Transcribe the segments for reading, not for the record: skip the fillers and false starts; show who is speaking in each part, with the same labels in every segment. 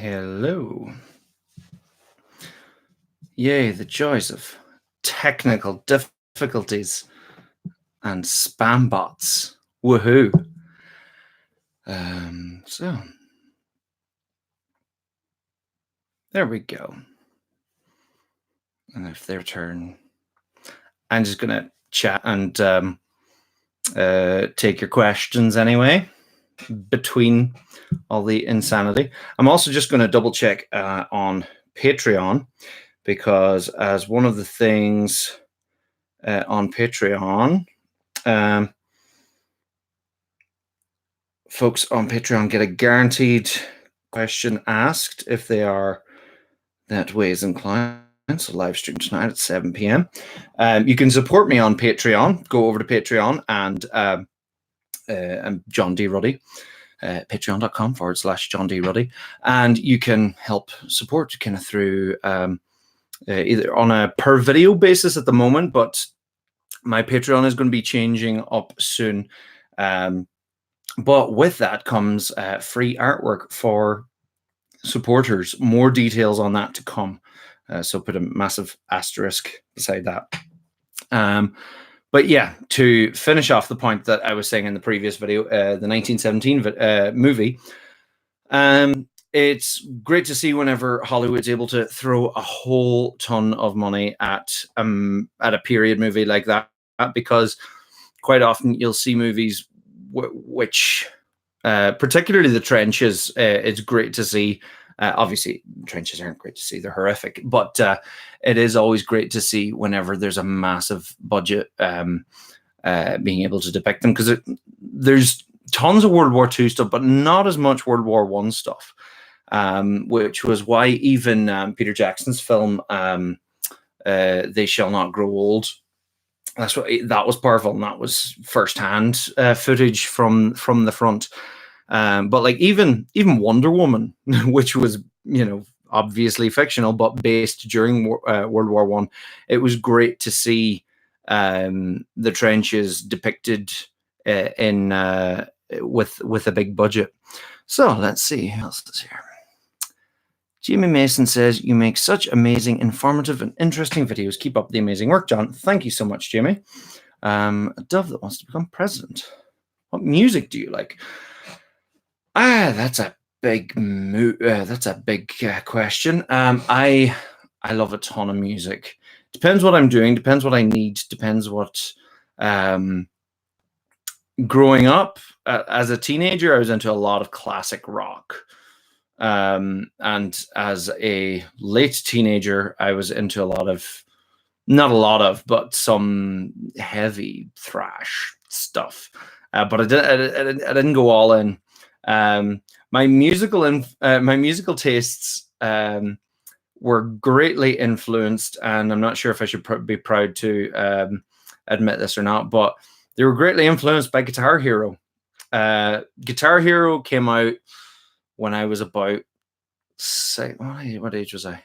Speaker 1: Hello. Yay, the joys of technical difficulties and spam bots. Woohoo. So there we go. And if their turn, I'm just going to chat and take your questions anyway, between all the insanity. I'm also just going to double check on Patreon, because as one of the things on Patreon, folks on Patreon get a guaranteed question asked if they are that ways inclined. So live stream tonight at 7 p.m. You can support me on Patreon. Go over to Patreon and I'm John D. Ruddy. Patreon.com/John D. Ruddy. And you can help support kind of through either on a per video basis at the moment, but my Patreon is going to be changing up soon. But with that comes free artwork for supporters. More details on that to come. So put a massive asterisk beside that. But yeah, to finish off the point that I was saying in the previous video, the 1917 movie, it's great to see whenever Hollywood's able to throw a whole ton of money at a period movie like that, because quite often you'll see movies which, particularly The Trenches, it's great to see. Obviously, Trenches aren't great to see; they're horrific. But it is always great to see whenever there's a massive budget being able to depict them, because there's tons of World War II stuff, but not as much World War I stuff. Which was why even Peter Jackson's film "They Shall Not Grow Old," that was powerful, and that was first-hand footage from the front. But like even Wonder Woman, which was obviously fictional but based during World War I, it was great to see the trenches depicted in with a big budget. So let's see who else is here. Jamie Mason says, "You make such amazing, informative, and interesting videos. Keep up the amazing work, John." Thank you so much, Jamie. A dove that wants to become president. What music do you like? That's a big question. I love a ton of music. Depends what I'm doing. Depends what I need. Depends what. Growing up as a teenager, I was into a lot of classic rock. And as a late teenager, I was into but some heavy thrash stuff. But I didn't go all in. My musical tastes were greatly influenced, and I'm not sure if I should be proud to admit this or not, but they were greatly influenced by Guitar Hero. Guitar Hero came out when I was about, what age was I?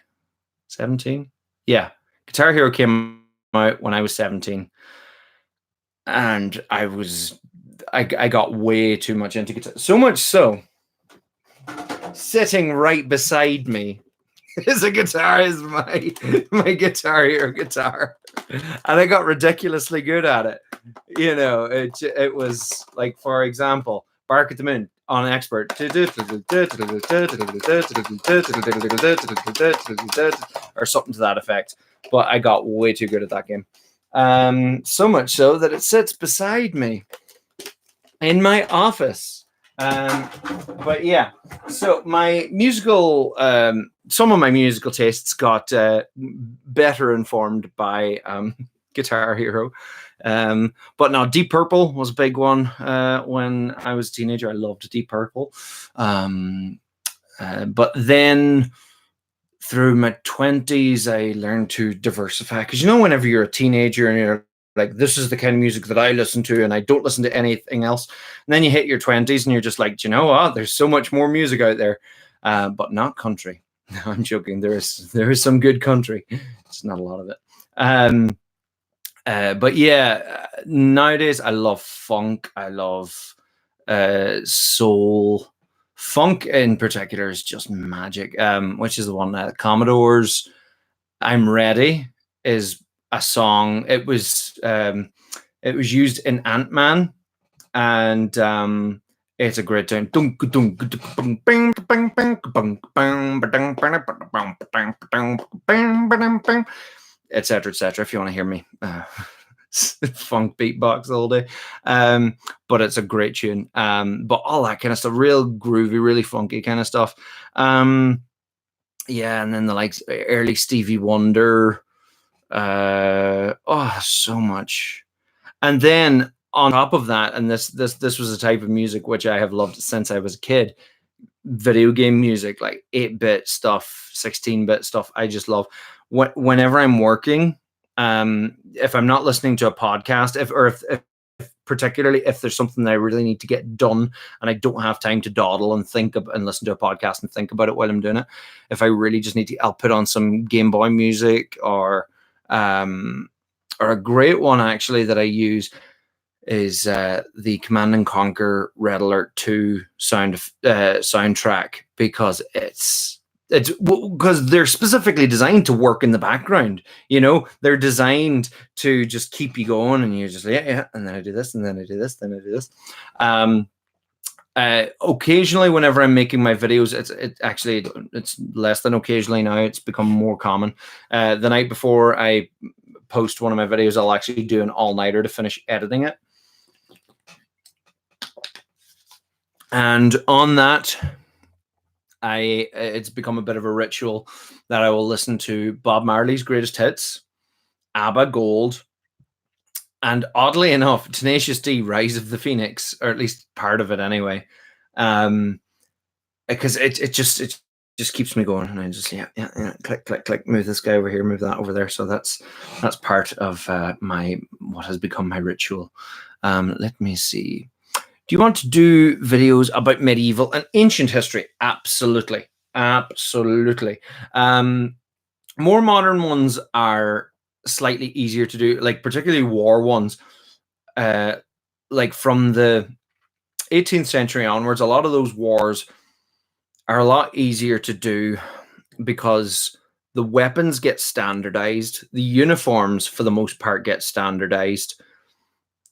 Speaker 1: 17? Yeah. Guitar Hero came out when I was 17. And I got way too much into guitar. So much so, sitting right beside me is a guitar, is my Guitar Hero guitar. And I got ridiculously good at it. It was like, for example, Bark at the Moon on Expert, or something to that effect. But I got way too good at that game. So much so that it sits beside me in my office. But yeah, so my musical, some of my musical tastes got better informed by Guitar Hero. But no, Deep Purple was a big one when I was a teenager. I loved Deep Purple. But then through my 20s, I learned to diversify, because whenever you're a teenager and you're like, this is the kind of music that I listen to, and I don't listen to anything else. And then you hit your 20s and you're just like, there's so much more music out there, but not country. No, I'm joking. There is some good country. It's not a lot of it. But yeah, nowadays I love funk. I love soul. Funk in particular is just magic. Which is the one that Commodores "I'm Ready" is a song. It was used in Ant-Man, and it's a great tune. Etc. etc. If you want to hear me funk beatbox all day, but it's a great tune. But all that kind of stuff, real groovy, really funky kind of stuff. Yeah, and then the like early Stevie Wonder. Oh, so much. And then on top of that, and this was a type of music which I have loved since I was a kid. Video game music, like 8-bit stuff, 16-bit stuff. I just love. Whenever I'm working, if I'm not listening to a podcast, if particularly if there's something that I really need to get done and I don't have time to dawdle and think and listen to a podcast and think about it while I'm doing it, if I really just need to, I'll put on some Game Boy music, or a great one actually that I use is the Command and Conquer Red Alert 2 soundtrack, because it's because they're specifically designed to work in the background. They're designed to just keep you going, and you're just yeah, and then I do this, and then I do this, then I do this. Occasionally, whenever I'm making my videos, it's less than occasionally now. It's become more common. The night before I post one of my videos, I'll actually do an all-nighter to finish editing it. And on that, it's become a bit of a ritual that I will listen to Bob Marley's greatest hits, ABBA Gold, and oddly enough, Tenacious D Rise of the Phoenix, or at least part of it anyway. Because it just keeps me going, and I just click click click, move this guy over here, move that over there. So that's part of what has become my ritual. Let me see. Do you want to do videos about medieval and ancient history? Absolutely. Absolutely. More modern ones are slightly easier to do, like particularly war ones. Like from the 18th century onwards, a lot of those wars are a lot easier to do because the weapons get standardized. The uniforms, for the most part, get standardized.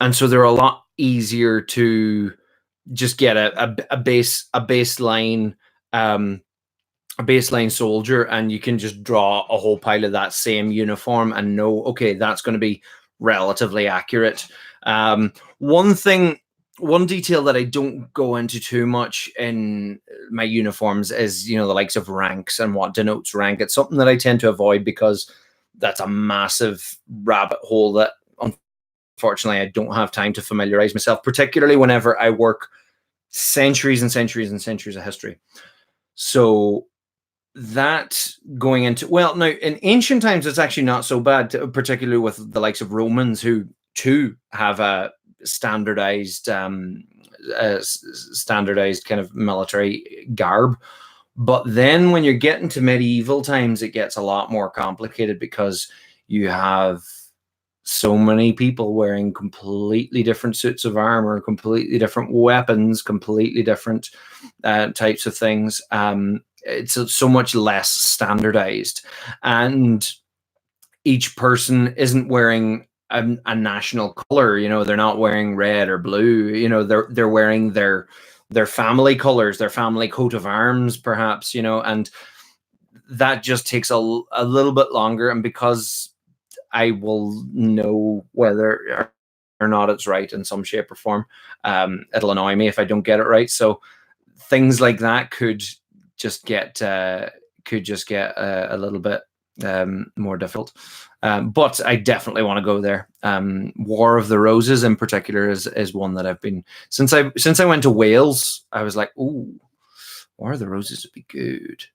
Speaker 1: And so they're a lot easier to just get a baseline soldier, and you can just draw a whole pile of that same uniform and know, okay, that's going to be relatively accurate. One detail that I don't go into too much in my uniforms is, the likes of ranks and what denotes rank. It's something that I tend to avoid because that's a massive rabbit hole that unfortunately I don't have time to familiarize myself, particularly whenever I work centuries and centuries and centuries of history. So that going into, well, now in ancient times, it's actually not so bad, particularly with the likes of Romans, who too have a standardized kind of military garb. But then when you're getting to medieval times, it gets a lot more complicated because you have so many people wearing completely different suits of armor, completely different weapons, completely different types of things. It's so much less standardized, and each person isn't wearing a national color. They're not wearing red or blue. They're wearing their family colors, their family coat of arms, perhaps. And that just takes a little bit longer. And because I will know whether or not it's right in some shape or form, it'll annoy me if I don't get it right. So things like that could just get a little bit more difficult. But I definitely want to go there. War of the Roses in particular is one that I've been, since I went to Wales, I was like, ooh, War of the Roses would be good.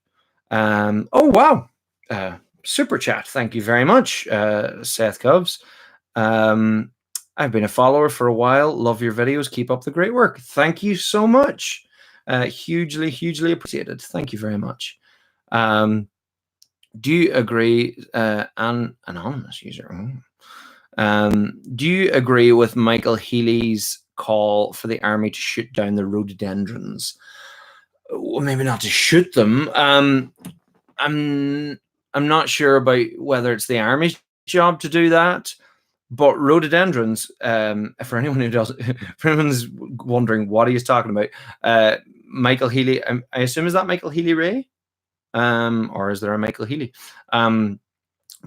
Speaker 1: Oh wow. Super chat. Thank you very much, Seth Cubs. I've been a follower for a while. Love your videos. Keep up the great work. Thank you so much. Hugely, hugely appreciated. Thank you very much. Do you agree, an anonymous user? Do you agree with Michael Healy's call for the army to shoot down the rhododendrons? well, maybe not to shoot them. I'm not sure about whether it's the army's job to do that, but rhododendrons. For anyone who does, for anyone's wondering what he's talking about, Michael Healy. I assume, is that Michael Healy Ray, or is there a Michael Healy?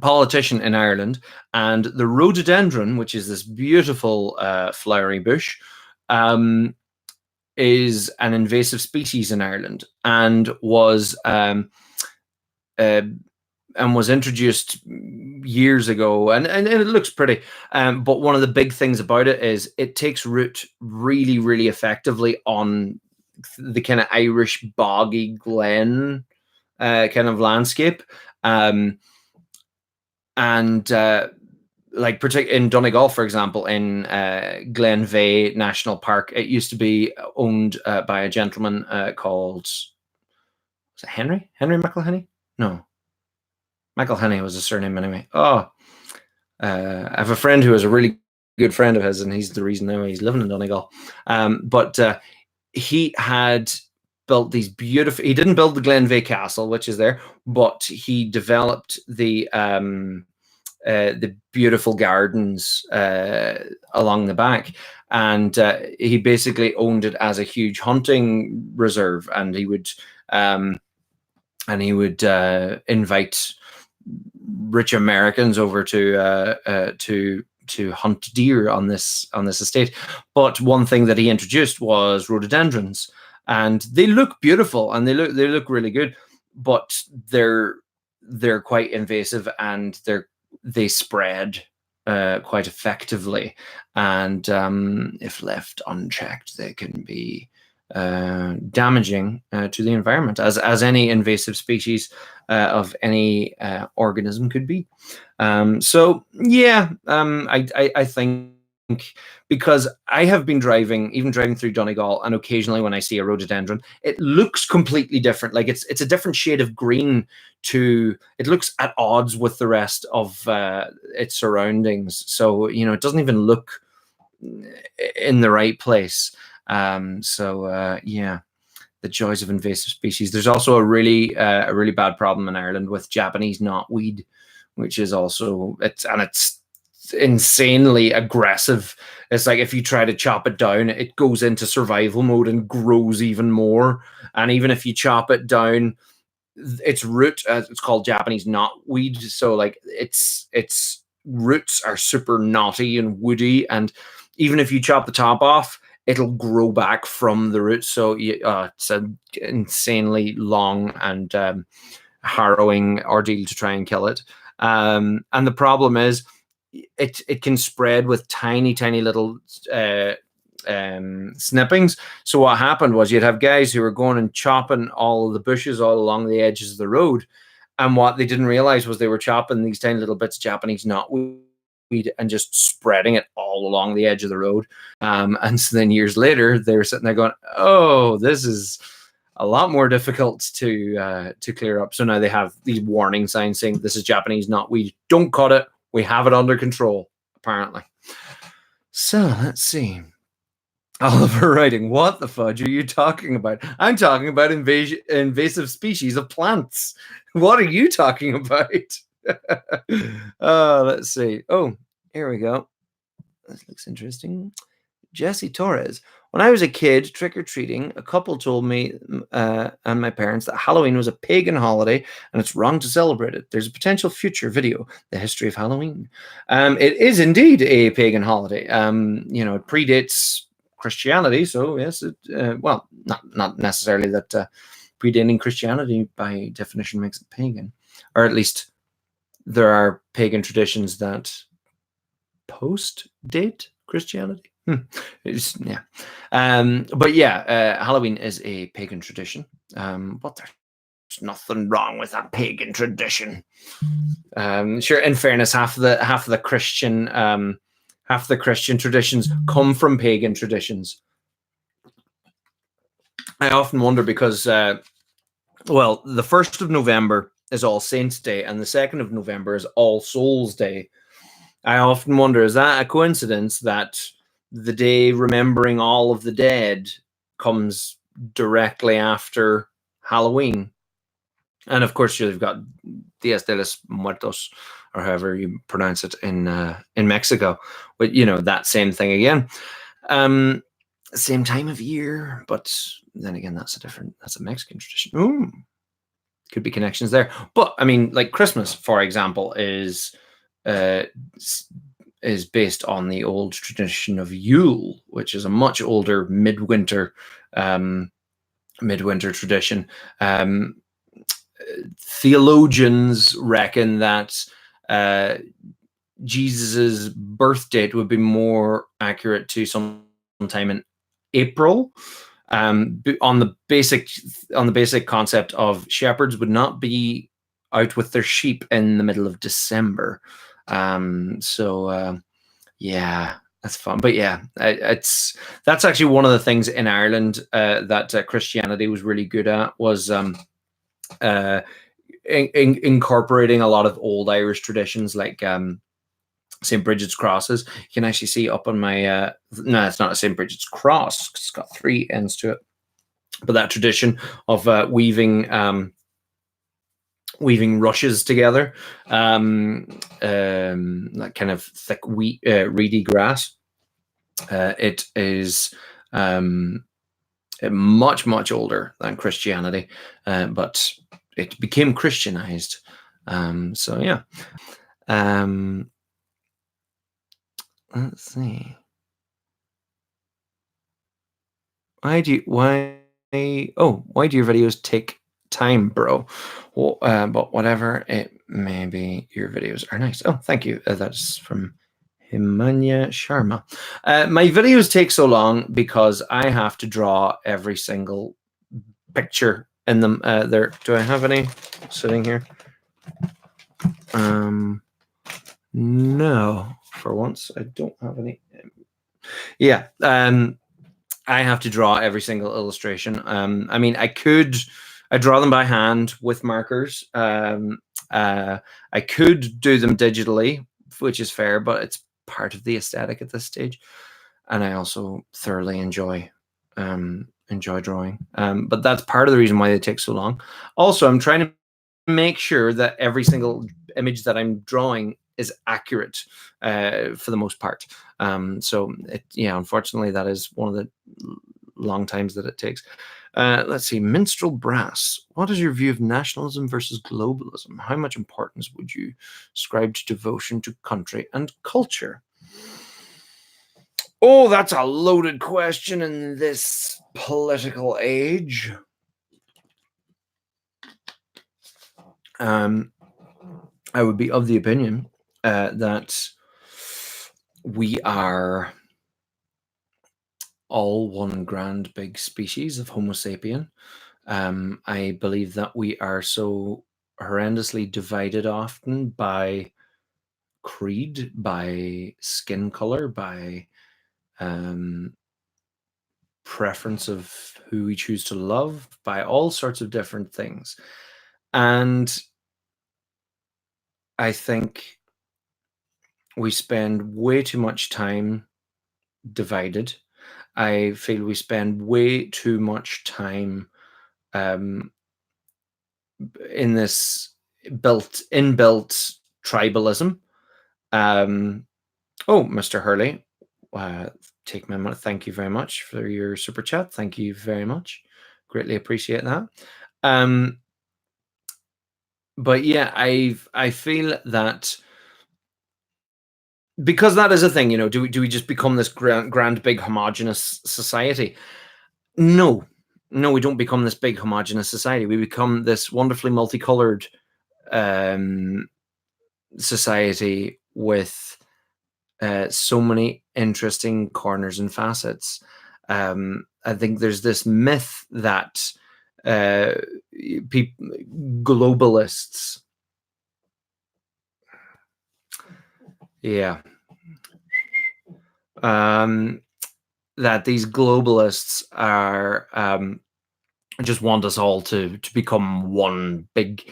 Speaker 1: Politician in Ireland, and the rhododendron, which is this beautiful flowery bush, is an invasive species in Ireland, and was introduced years ago, and it looks pretty. But one of the big things about it is it takes root really, really effectively on the kind of Irish boggy glen kind of landscape. Like in Donegal, for example, in Glenveigh National Park, it used to be owned by a gentleman called, was it Henry McElhenny? No, McElhenny was a surname anyway. I have a friend who is a really good friend of his, and he's the reason now he's living in Donegal. But he had built these beautiful. He didn't build the Glenveigh Castle, which is there, but he developed the beautiful gardens along the back, and he basically owned it as a huge hunting reserve, and he would invite rich Americans over to hunt deer on this estate. But one thing that he introduced was rhododendrons, and they look beautiful and they look really good, but they're quite invasive, and they spread quite effectively, and if left unchecked, they can be damaging to the environment, as any invasive species of any organism could be. So yeah, I think, because I have been driving through Donegal, and occasionally when I see a rhododendron, it looks completely different. Like it's a different shade of green. It looks at odds with the rest of its surroundings. So it doesn't even look in the right place. Yeah, the joys of invasive species. There's also a really bad problem in Ireland with Japanese knotweed, which is also it's insanely aggressive. It's like if you try to chop it down, it goes into survival mode and grows even more. And even if you chop it down, its root, it's called Japanese knotweed. So like its roots are super knotty and woody, and even if you chop the top off, it'll grow back from the roots. So it's an insanely long and harrowing ordeal to try and kill it. And the problem is, it can spread with tiny little snippings. So what happened was, you'd have guys who were going and chopping all of the bushes all along the edges of the road, and what they didn't realize was they were chopping these tiny little bits of Japanese knotweed and just spreading it all along the edge of the road. And so then years later, they were sitting there going, "Oh, this is a lot more difficult to clear up." So now they have these warning signs saying, "This is Japanese knotweed. Don't cut it. We have it under control," apparently. So let's see. Oliver writing, "What the fudge are you talking about? I'm talking about invasive species of plants. What are you talking about?" Let's see. Oh, here we go. This looks interesting. Jesse Torres. "When I was a kid trick-or-treating, a couple told me and my parents that Halloween was a pagan holiday and it's wrong to celebrate it. There's a potential future video, The History of Halloween." It is indeed a pagan holiday. It predates Christianity, so yes, well, not necessarily that predating Christianity by definition makes it pagan, or at least there are pagan traditions that post-date Christianity. Yeah. But yeah, Halloween is a pagan tradition. But there's nothing wrong with a pagan tradition. Sure, in fairness, half the Christian traditions come from pagan traditions. I often wonder because, the 1st of November is All Saints' Day, and the 2nd of November is All Souls' Day. I often wonder, is that a coincidence that the day remembering all of the dead comes directly after Halloween. And of course, you've got Dias de los Muertos, or however you pronounce it in Mexico. But that same thing again. Same time of year, but then again, that's a Mexican tradition. Ooh, could be connections there. But I mean, like Christmas, for example, is based on the old tradition of Yule, which is a much older midwinter tradition. Theologians reckon that Jesus's birth date would be more accurate to sometime in April. On the basic concept of shepherds would not be out with their sheep in the middle of December. Yeah, that's fun. But yeah, that's actually one of the things in Ireland that Christianity was really good at, was incorporating a lot of old Irish traditions, like St. Bridget's crosses. You can actually see up on my no, it's not a St. Bridget's cross. It's got 3 ends to it. But that tradition of weaving rushes together, that kind of thick reedy grass. It is much older than Christianity, but it became Christianized. So yeah. Let's see. Why do your videos take time, bro? Well, but whatever it may be, your videos are nice. Oh, thank you. That's from Himanya Sharma. My videos take so long because I have to draw every single picture in them. There, do I have any sitting here? No, for once I don't have any. Yeah. I have to draw every single illustration. I mean, I draw them by hand with markers. I could do them digitally, which is fair, but it's part of the aesthetic at this stage. And I also thoroughly enjoy drawing. But that's part of the reason why they take so long. Also, I'm trying to make sure that every single image that I'm drawing is accurate for the most part. So unfortunately, that is one of the long times that it takes. Let's see. Minstrel Brass. What is your view of nationalism versus globalism? How much importance would you ascribe to devotion to country and culture? Oh, that's a loaded question in this political age. I would be of the opinion that we are all one grand big species of Homo sapien. I believe that we are so horrendously divided often by creed, by skin color, by preference of who we choose to love, by all sorts of different things. And I think we spend way too much time divided. I feel we spend way too much time in this inbuilt tribalism. Mr. Hurley, take my money. Thank you very much for your super chat. Thank you very much. Greatly appreciate that. But yeah, I feel that, because that is a thing, do we just become this grand big homogenous society? No, we don't become this big homogenous society. We become this wonderfully multicolored society with so many interesting corners and facets. I think there's this myth that globalists, that these globalists are just want us all to become one big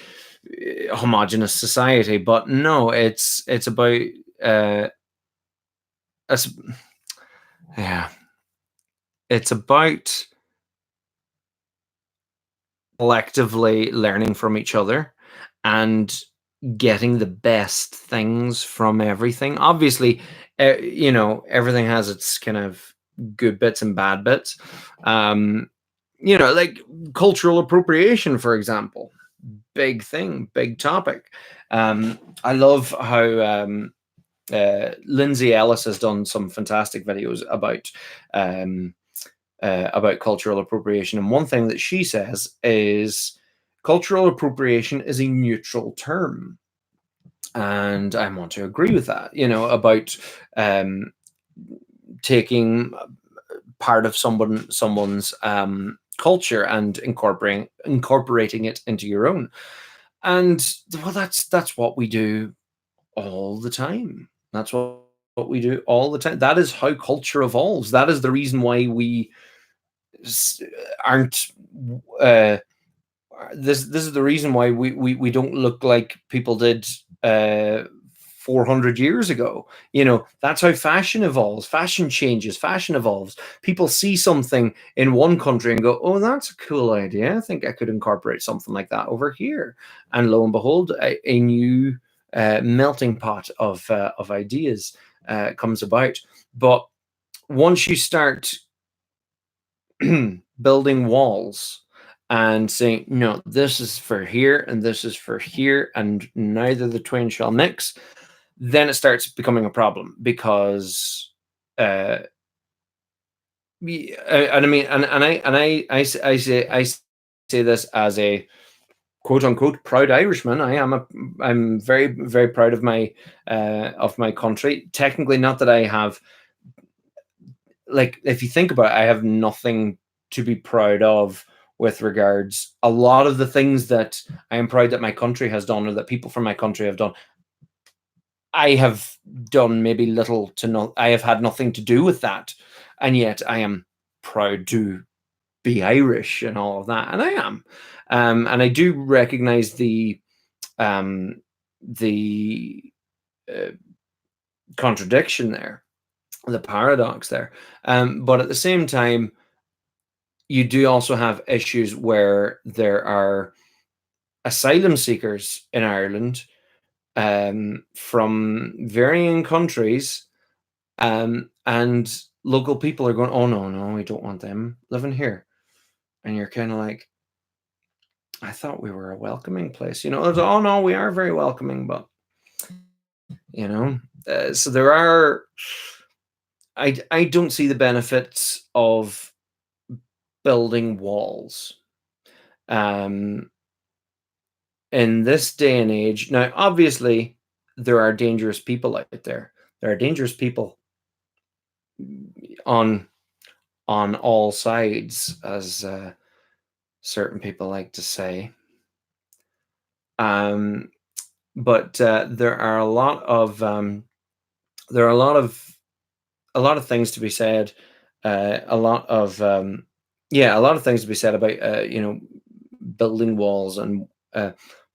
Speaker 1: homogenous society. But no, it's about it's about collectively learning from each other and getting the best things from everything. Obviously, everything has its kind of good bits and bad bits. Um, like cultural appropriation, for example, big thing, big topic. I love how Lindsay Ellis has done some fantastic videos about cultural appropriation. And one thing that she says is cultural appropriation is a neutral term. And I want to agree with that, about um, taking part of someone's culture and incorporating it into your own. And well, that's what we do all the time. That's what we do all the time. That is how culture evolves. That is the reason why we s- aren't uh, this is the reason why we don't look like people did 400 years ago. That's how fashion evolves. Fashion changes, fashion evolves. People see something in one country and go, oh, that's a cool idea, I think I could incorporate something like that over here. And lo and behold, a new melting pot of ideas comes about. But once you start building walls and saying, no, this is for here and this is for here, and neither the twain shall mix, then it starts becoming a problem because, uh, and I mean, I say this as a quote unquote proud Irishman. I'm very, very proud of my country. Technically, not that I have, like, if you think about it, I have nothing to be proud of with regards a lot of the things that I am proud that my country has done or that people from my country have done. I have done maybe little to no. I have had nothing to do with that, and yet I am proud to be Irish and all of that, and I am, and I do recognize um, the uh, contradiction there, the paradox there, but at the same time you do also have issues where there are asylum seekers in Ireland from varying countries, and local people are going, "Oh no, no, we don't want them living here," and you're kind of like, "I thought we were a welcoming place," It's, oh no, we are very welcoming, but you know, so there are. I don't see the benefits of building walls. Um, in this day and age. Now, obviously, there are dangerous people out there. There are dangerous people on all sides, as certain people like to say. Um, but there are a lot of things to be said. A lot of yeah, a lot of things to be said about building walls and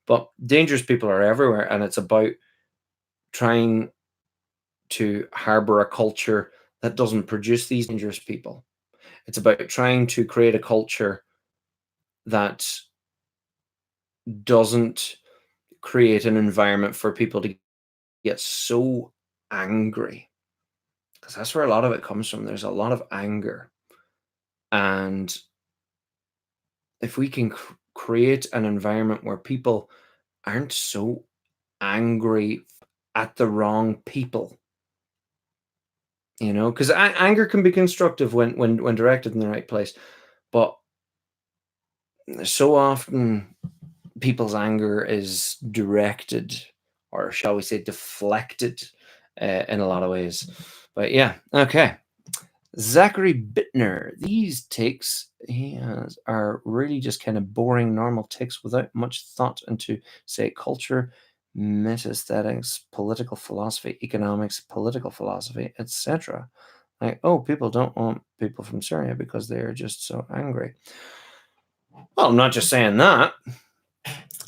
Speaker 1: but dangerous people are everywhere, and it's about trying to harbor a culture that doesn't produce these dangerous people. It's about trying to create a culture that doesn't create an environment for people to get so angry, because that's where a lot of it comes from. There's a lot of anger. And if we can create an environment where people aren't so angry at the wrong people, because anger can be constructive when directed in the right place. But so often people's anger is directed, or shall we say deflected, in a lot of ways. But yeah, okay. Zachary Bittner, these takes he has are really just kind of boring normal takes without much thought into, say, culture, metaesthetics, political philosophy, economics, political philosophy, etc. Like, oh, people don't want people from Syria because they are just so angry. Well, I'm not just saying that.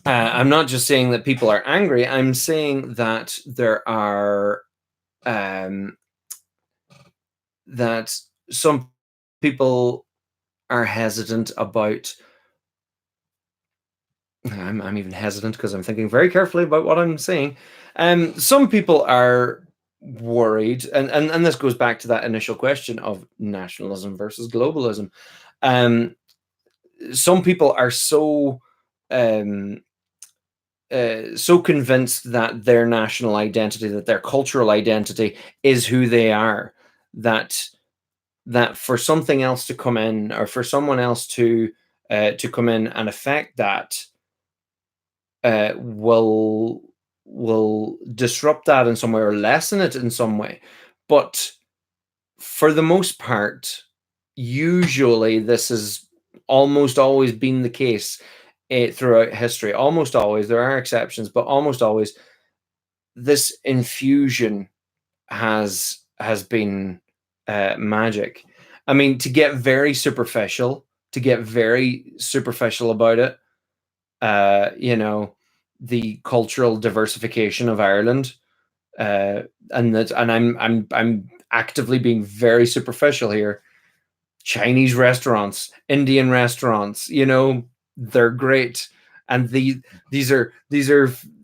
Speaker 1: I'm not just saying that people are angry. I'm saying that there are um, that some people are hesitant about I'm even hesitant because I'm thinking very carefully about what I'm saying. Some people are worried, and this goes back to that initial question of nationalism versus globalism. Um, some people are um, so convinced that their national identity, that their cultural identity, is who they are, that for something else to come in, or for someone else to come in and affect that, will disrupt that in some way or lessen it in some way. But for the most part, usually this has almost always been the case throughout history. Almost always, there are exceptions, but almost always, this infusion has been magic. I mean, to get very superficial about it, you know, the cultural diversification of Ireland, uh, and I'm actively being very superficial here. Chinese restaurants, Indian restaurants, they're great, and these are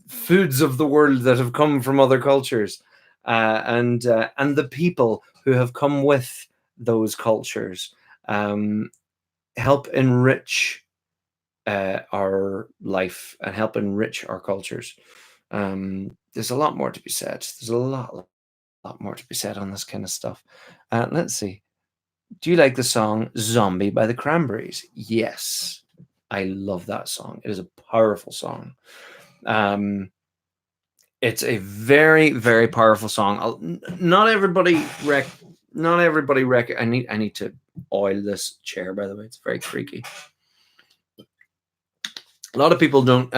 Speaker 1: foods of the world that have come from other cultures, and the people who have come with those cultures um, help enrich our life and help enrich our cultures. There's a lot more to be said. There's a lot more to be said on this kind of stuff. Let's see. Do you like the song Zombie by the Cranberries? Yes. I love that song. It is a powerful song. Um, it's a very, very powerful song. Not everybody I need to oil this chair, by the way. It's very creaky. A lot of people don't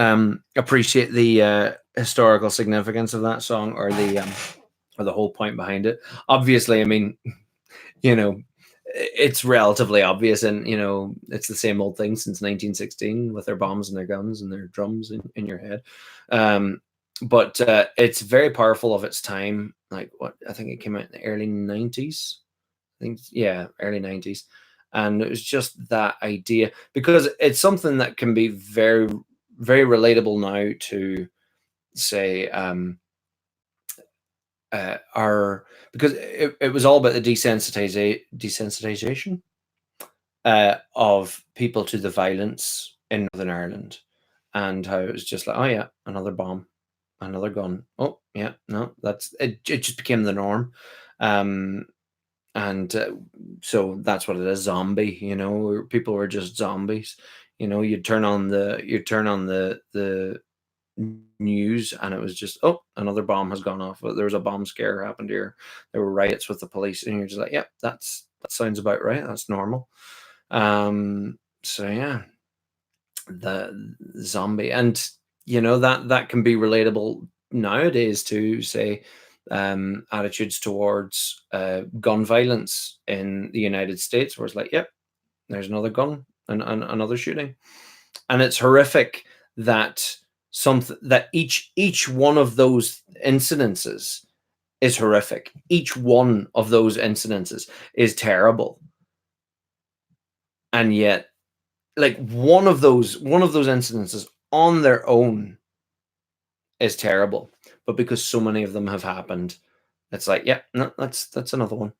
Speaker 1: appreciate the historical significance of that song, or the whole point behind it. Obviously, I mean, you know, it's relatively obvious, and it's the same old thing since 1916 with their bombs and their guns and their drums in your head. But it's very powerful of its time. Like, what, I think it came out in the early 90s. I think, yeah, early 90s. And it was just that idea, because it's something that can be very, very relatable now to, say, our because it was all about the desensitization of people to the violence in Northern Ireland, and how it was just like, oh yeah, another bomb, another gun. Oh yeah, no, that's it. It just became the norm, um, and so that's what it is. Zombie, people were just zombies. You'd turn on the news, and it was just, oh, another bomb has gone off. There was a bomb scare happened here. There were riots with the police, and you're just like, yep, that sounds about right. That's normal. So yeah, the zombie, and that can be relatable nowadays to, say, attitudes towards gun violence in the United States, where it's like, yep, there's another gun and another shooting, and it's horrific that each one of those incidences is horrific. Each one of those incidences is terrible, and yet, like, one of those incidences on their own is terrible, but because so many of them have happened, it's like, yeah, no, that's another one,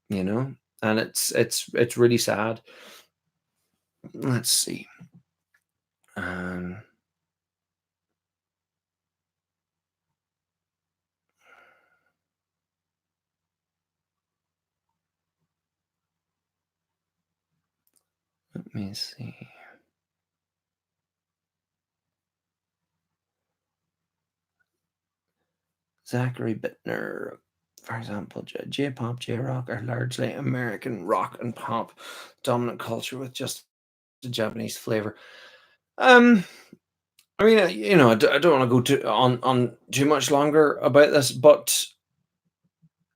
Speaker 1: you know, and it's really sad. Let's see. Um, let me see. Zachary Bittner, for example, J-pop, J-rock are largely American rock and pop dominant culture with just a Japanese flavor. Um, I mean, I don't want to go on too much longer about this, but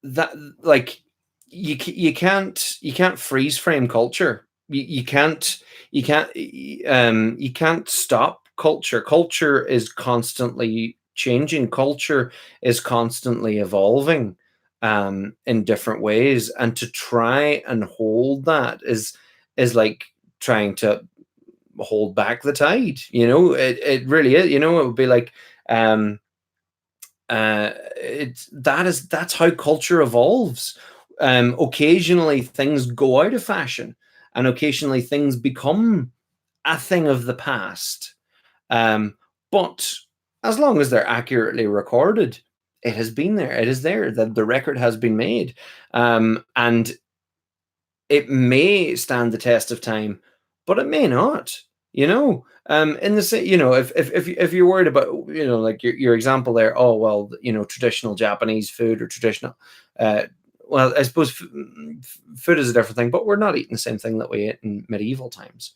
Speaker 1: that, like, you can't freeze frame culture. You can't stop culture. Culture is constantly changing. Culture is constantly evolving in different ways, and to try and hold that is like trying to hold back the tide. It really is. It would be like, um, that's how culture evolves. Occasionally things go out of fashion, and occasionally things become a thing of the past. But as long as they're accurately recorded, it has been there. It is there. That the record has been made, and it may stand the test of time, but it may not. In the same, if you're worried about, like your example there, oh well, traditional Japanese food or traditional, uh, well, I suppose food is a different thing, but we're not eating the same thing that we ate in medieval times.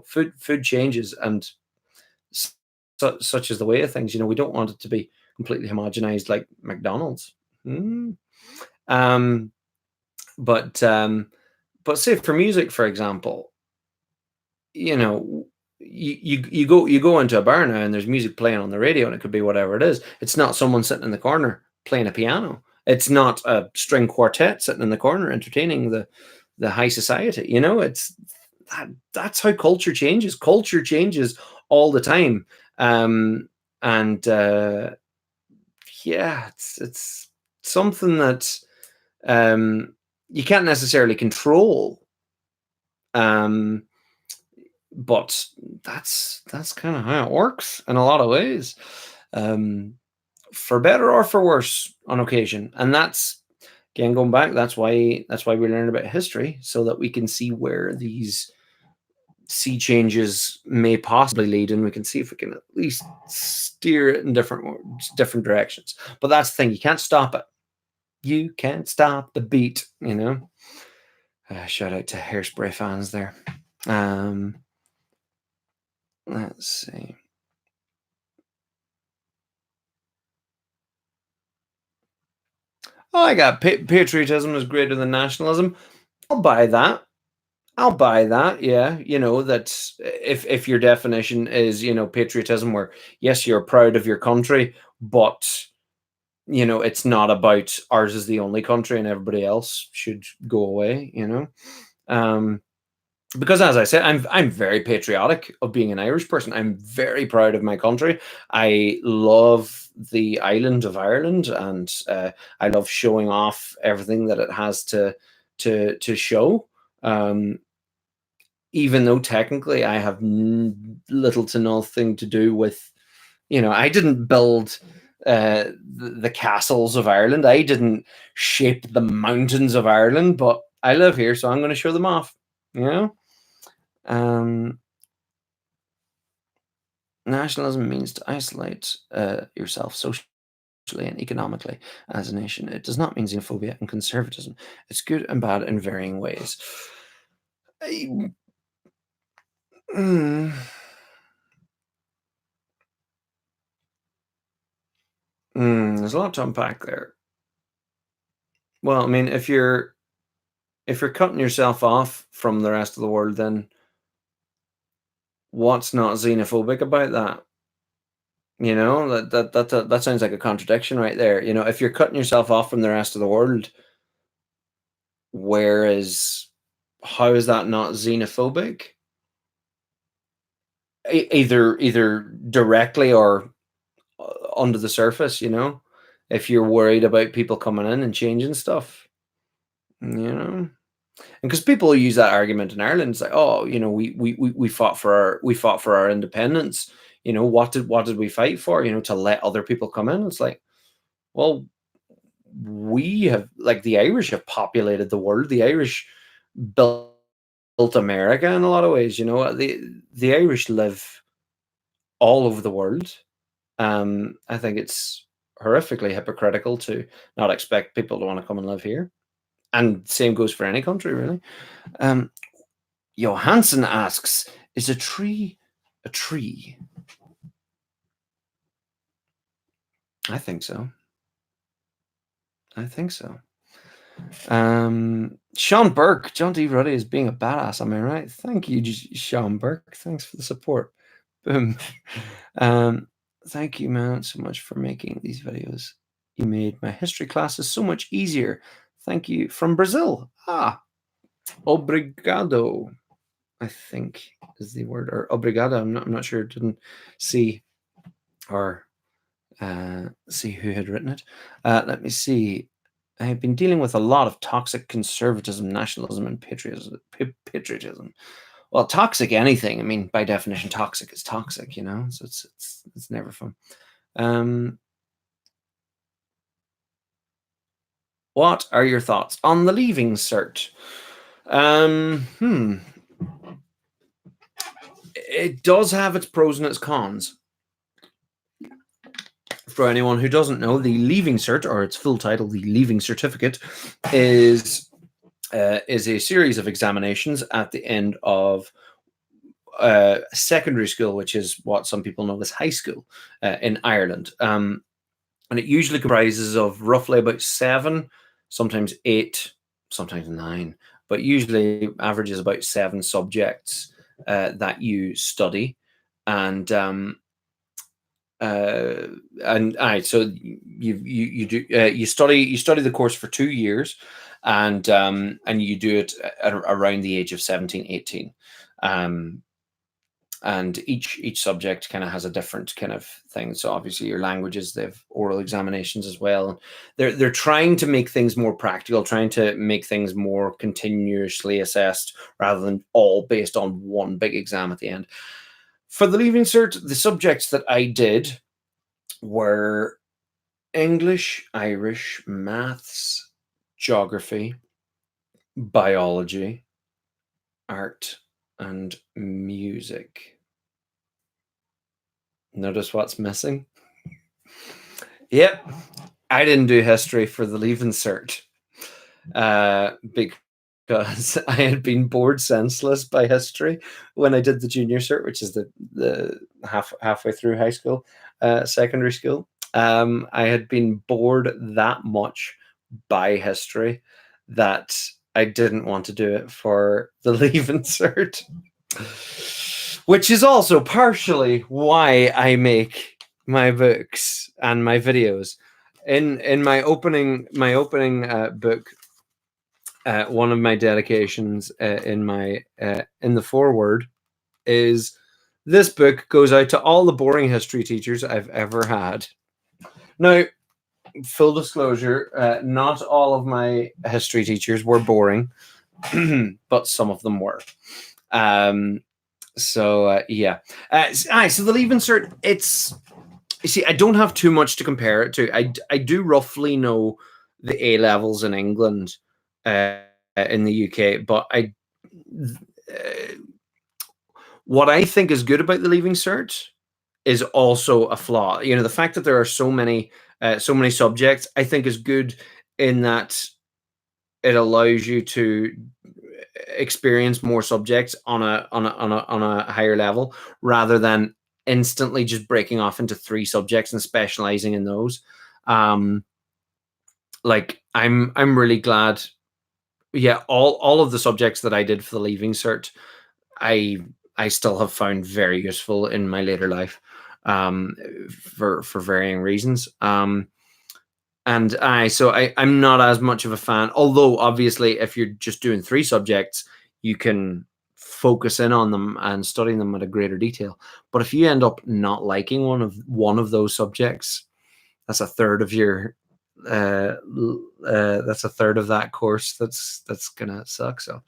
Speaker 1: Food changes, and such is the way of things. We don't want it to be completely homogenized like McDonald's. Mm. Um, but say for music, for example, you know, you go into a bar now and there's music playing on the radio, and it could be whatever it is. It's not someone sitting in the corner playing a piano. It's not a string quartet sitting in the corner entertaining the high society. It's that's how culture changes. Culture changes all the time. And yeah, it's something that you can't necessarily control. Um, but that's kind of how it works in a lot of ways, um, for better or for worse on occasion. And that's, again, going back, that's why we learn about history, so that we can see where these sea changes may possibly lead, and we can see if we can at least steer it in different directions. But that's the thing, you can't stop it. You can't stop the beat. Shout out to Hairspray fans there. Let's see. Oh, I got patriotism is greater than nationalism. I'll buy that. I'll buy that. Yeah, that if your definition is, patriotism, where yes, you're proud of your country, but it's not about ours is the only country and everybody else should go away. Um, because as I said, I'm very patriotic of being an Irish person. I'm very proud of my country. I love the island of Ireland, and I love showing off everything that it has to show. Um, Even though technically I have little to nothing to do with, I didn't build the castles of Ireland. I didn't shape the mountains of Ireland, but I live here, so I'm going to show them off. You know. Um, Nationalism means to isolate yourself socially and economically as a nation. It does not mean xenophobia and conservatism. It's good and bad in varying ways. I- mm, there's a lot to unpack there. Well, I mean, if you're cutting yourself off from the rest of the world, then what's not xenophobic about that? That sounds like a contradiction right there. If you're cutting yourself off from the rest of the world, whereas how is that not xenophobic? Either directly or under the surface. If you're worried about people coming in and changing stuff, and because people use that argument in Ireland, it's like, oh, we fought for our independence. What did we fight for? To let other people come in. It's like, well, we have, like, the Irish have populated the world. The Irish built America in a lot of ways. The Irish live all over the world. I think it's horrifically hypocritical to not expect people to want to come and live here. And same goes for any country, really. Um, Johansson asks, is a tree a tree? I think so. I think so. Sean Burke, John D. Ruddy is being a badass, am I right? Thank you, Sean Burke. Thanks for the support. Boom. Thank you, man, so much for making these videos. You made my history classes so much easier. Thank you. From Brazil. Obrigado. I think is the word, or obrigada. I'm not sure. Didn't see or see who had written it. Let me see. I have been dealing with a lot of toxic conservatism, nationalism, and patriotism. Well, toxic anything. I mean, by definition, toxic is toxic. You know, so it's never fun. What are your thoughts on the Leaving Cert? It does have its pros and its cons. For anyone who doesn't know, the Leaving Cert, or its full title, the Leaving Certificate, is a series of examinations at the end of secondary school, which is what some people know as high school in Ireland. And it usually comprises of roughly about 7, sometimes 8, sometimes 9, but usually averages about 7 subjects that you study. And so you study the course for 2 years, and you do it at around the age of 17, 18. And each subject kind of has a different kind of thing. So obviously your languages, they have oral examinations as well. They're trying to make things more practical, trying to make things more continuously assessed rather than all based on one big exam at the end. For the Leaving Cert, the subjects that I did were English, Irish, maths, geography, biology, art, and music. Notice what's missing? Yep, I didn't do history for the Leaving Cert because I had been bored senseless by history when I did the Junior Cert, which is the halfway through high school, secondary school. I had been bored that much by history that I didn't want to do it for the Leaving Cert. Which is also partially why I make my books and my videos. In my opening book, one of my dedications in the foreword is, this book goes out to all the boring history teachers I've ever had. Now, full disclosure, not all of my history teachers were boring, but some of them were. So yeah. So the Leaving Cert, you see, I don't have too much to compare it to. I do roughly know the A levels in England, in the UK, but what I think is good about the Leaving Cert is also a flaw. You know, the fact that there are so many subjects, I think, is good in that it allows you to experience more subjects on a higher level, rather than instantly just breaking off into 3 subjects and specializing in those. Like I'm really glad. Yeah, all of the subjects that I did for the Leaving Cert, I still have found very useful in my later life, for varying reasons. And I'm not as much of a fan, although obviously if you're just doing 3 subjects, you can focus in on them and studying them at a greater detail. But if you end up not liking one of those subjects, that's a third of your that's a third of that course that's gonna suck. So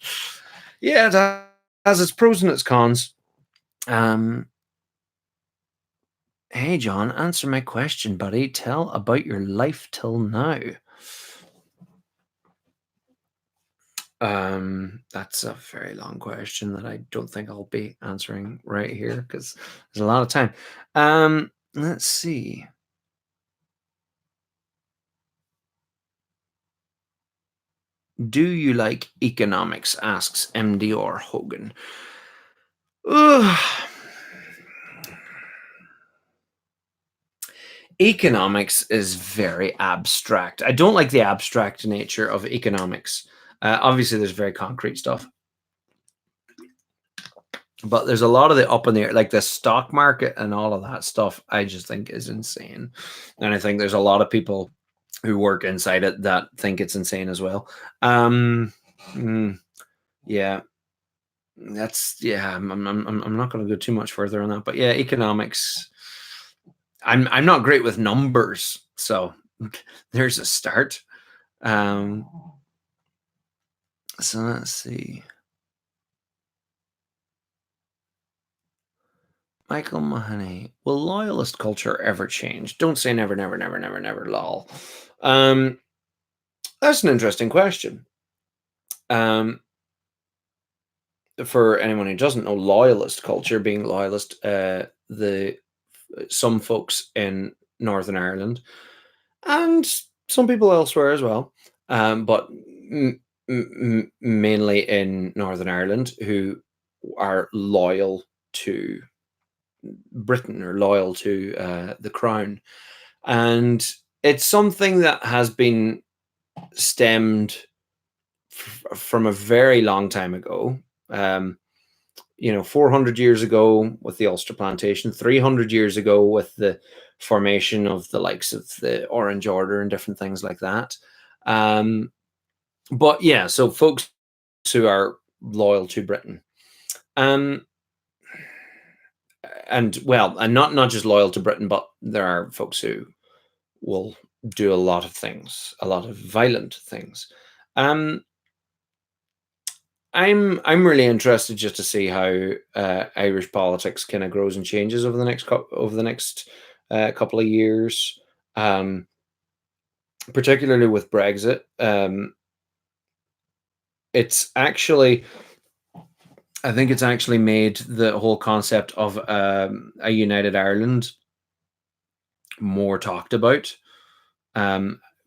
Speaker 1: yeah, it has its pros and its cons. Hey John, answer my question, buddy. Tell about your life till now. That's a very long question that I don't think I'll be answering right here because there's a lot of time. Let's see. Do you like economics? Asks MDR Hogan. Ugh. Economics is very abstract. I don't like the abstract nature of economics. Obviously, there's very concrete stuff, but there's a lot of the up in the air, like the stock market and all of that stuff. I just think is insane, and I think there's a lot of people who work inside it that think it's insane as well. Yeah. That's yeah. I'm not going to go too much further on that, but yeah, economics. I'm not great with numbers, so there's a start. Um, so let's see. Michael Mahoney, will loyalist culture ever change? Don't say never, never, never, never, never, lol. Um, that's an interesting question. Um, for anyone who doesn't know, loyalist culture, being loyalist, the some folks in Northern Ireland and some people elsewhere as well, but mainly in Northern Ireland, who are loyal to Britain or loyal to the crown. And it's something that has been stemmed from a very long time ago. 400 years ago with the Ulster plantation, 300 years ago with the formation of the likes of the Orange Order and different things like that. Um, but yeah, so folks who are loyal to Britain. Um, and well, and not just loyal to Britain, but there are folks who will do a lot of things, a lot of violent things. Um, I'm really interested just to see how Irish politics kind of grows and changes over the next couple of years, um, particularly with Brexit. It's actually, I think it's actually made the whole concept of a united Ireland more talked about.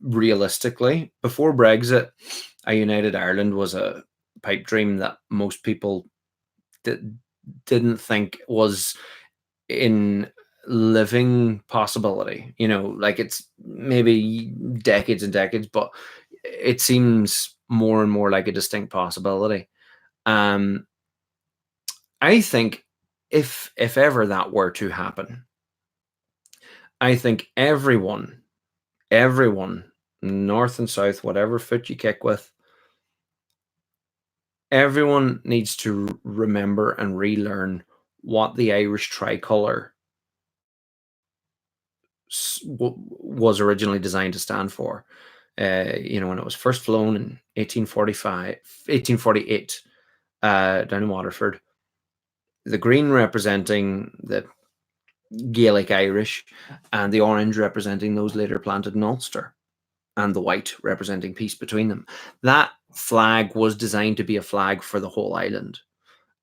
Speaker 1: Realistically, before Brexit, a united Ireland was a pipe dream that most people didn't think was in living possibility. Like it's maybe decades and decades, but it seems more and more like a distinct possibility. Um, I think if ever that were to happen, I think everyone, north and south, whatever foot you kick with, everyone needs to remember and relearn what the Irish tricolour was originally designed to stand for. When it was first flown in 1848, down in Waterford, the green representing the Gaelic Irish, and the orange representing those later planted in Ulster, and the white representing peace between them. That flag was designed to be a flag for the whole island,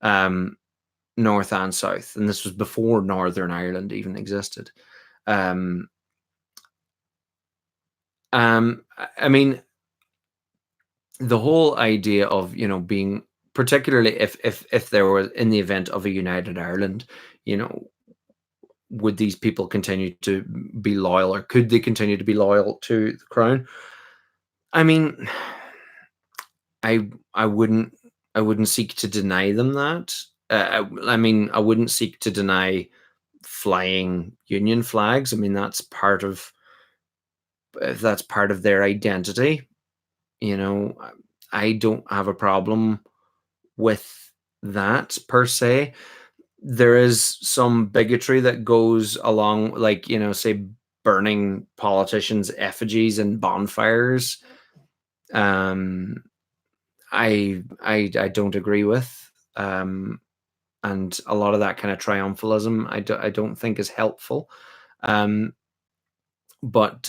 Speaker 1: um, north and south, and this was before Northern Ireland even existed. Um, I mean, the whole idea of being, particularly if there was, in the event of a united Ireland, you know would these people continue to be loyal, or could they continue to be loyal to the crown? I mean, I wouldn't seek to deny them that. I mean, I wouldn't seek to deny flying Union flags. I mean, that's part of, if that's part of their identity. You know, I don't have a problem with that per se. There is some bigotry that goes along, like, say, burning politicians' effigies and bonfires. Um, I don't agree with, and a lot of that kind of triumphalism I don't think is helpful. Um, but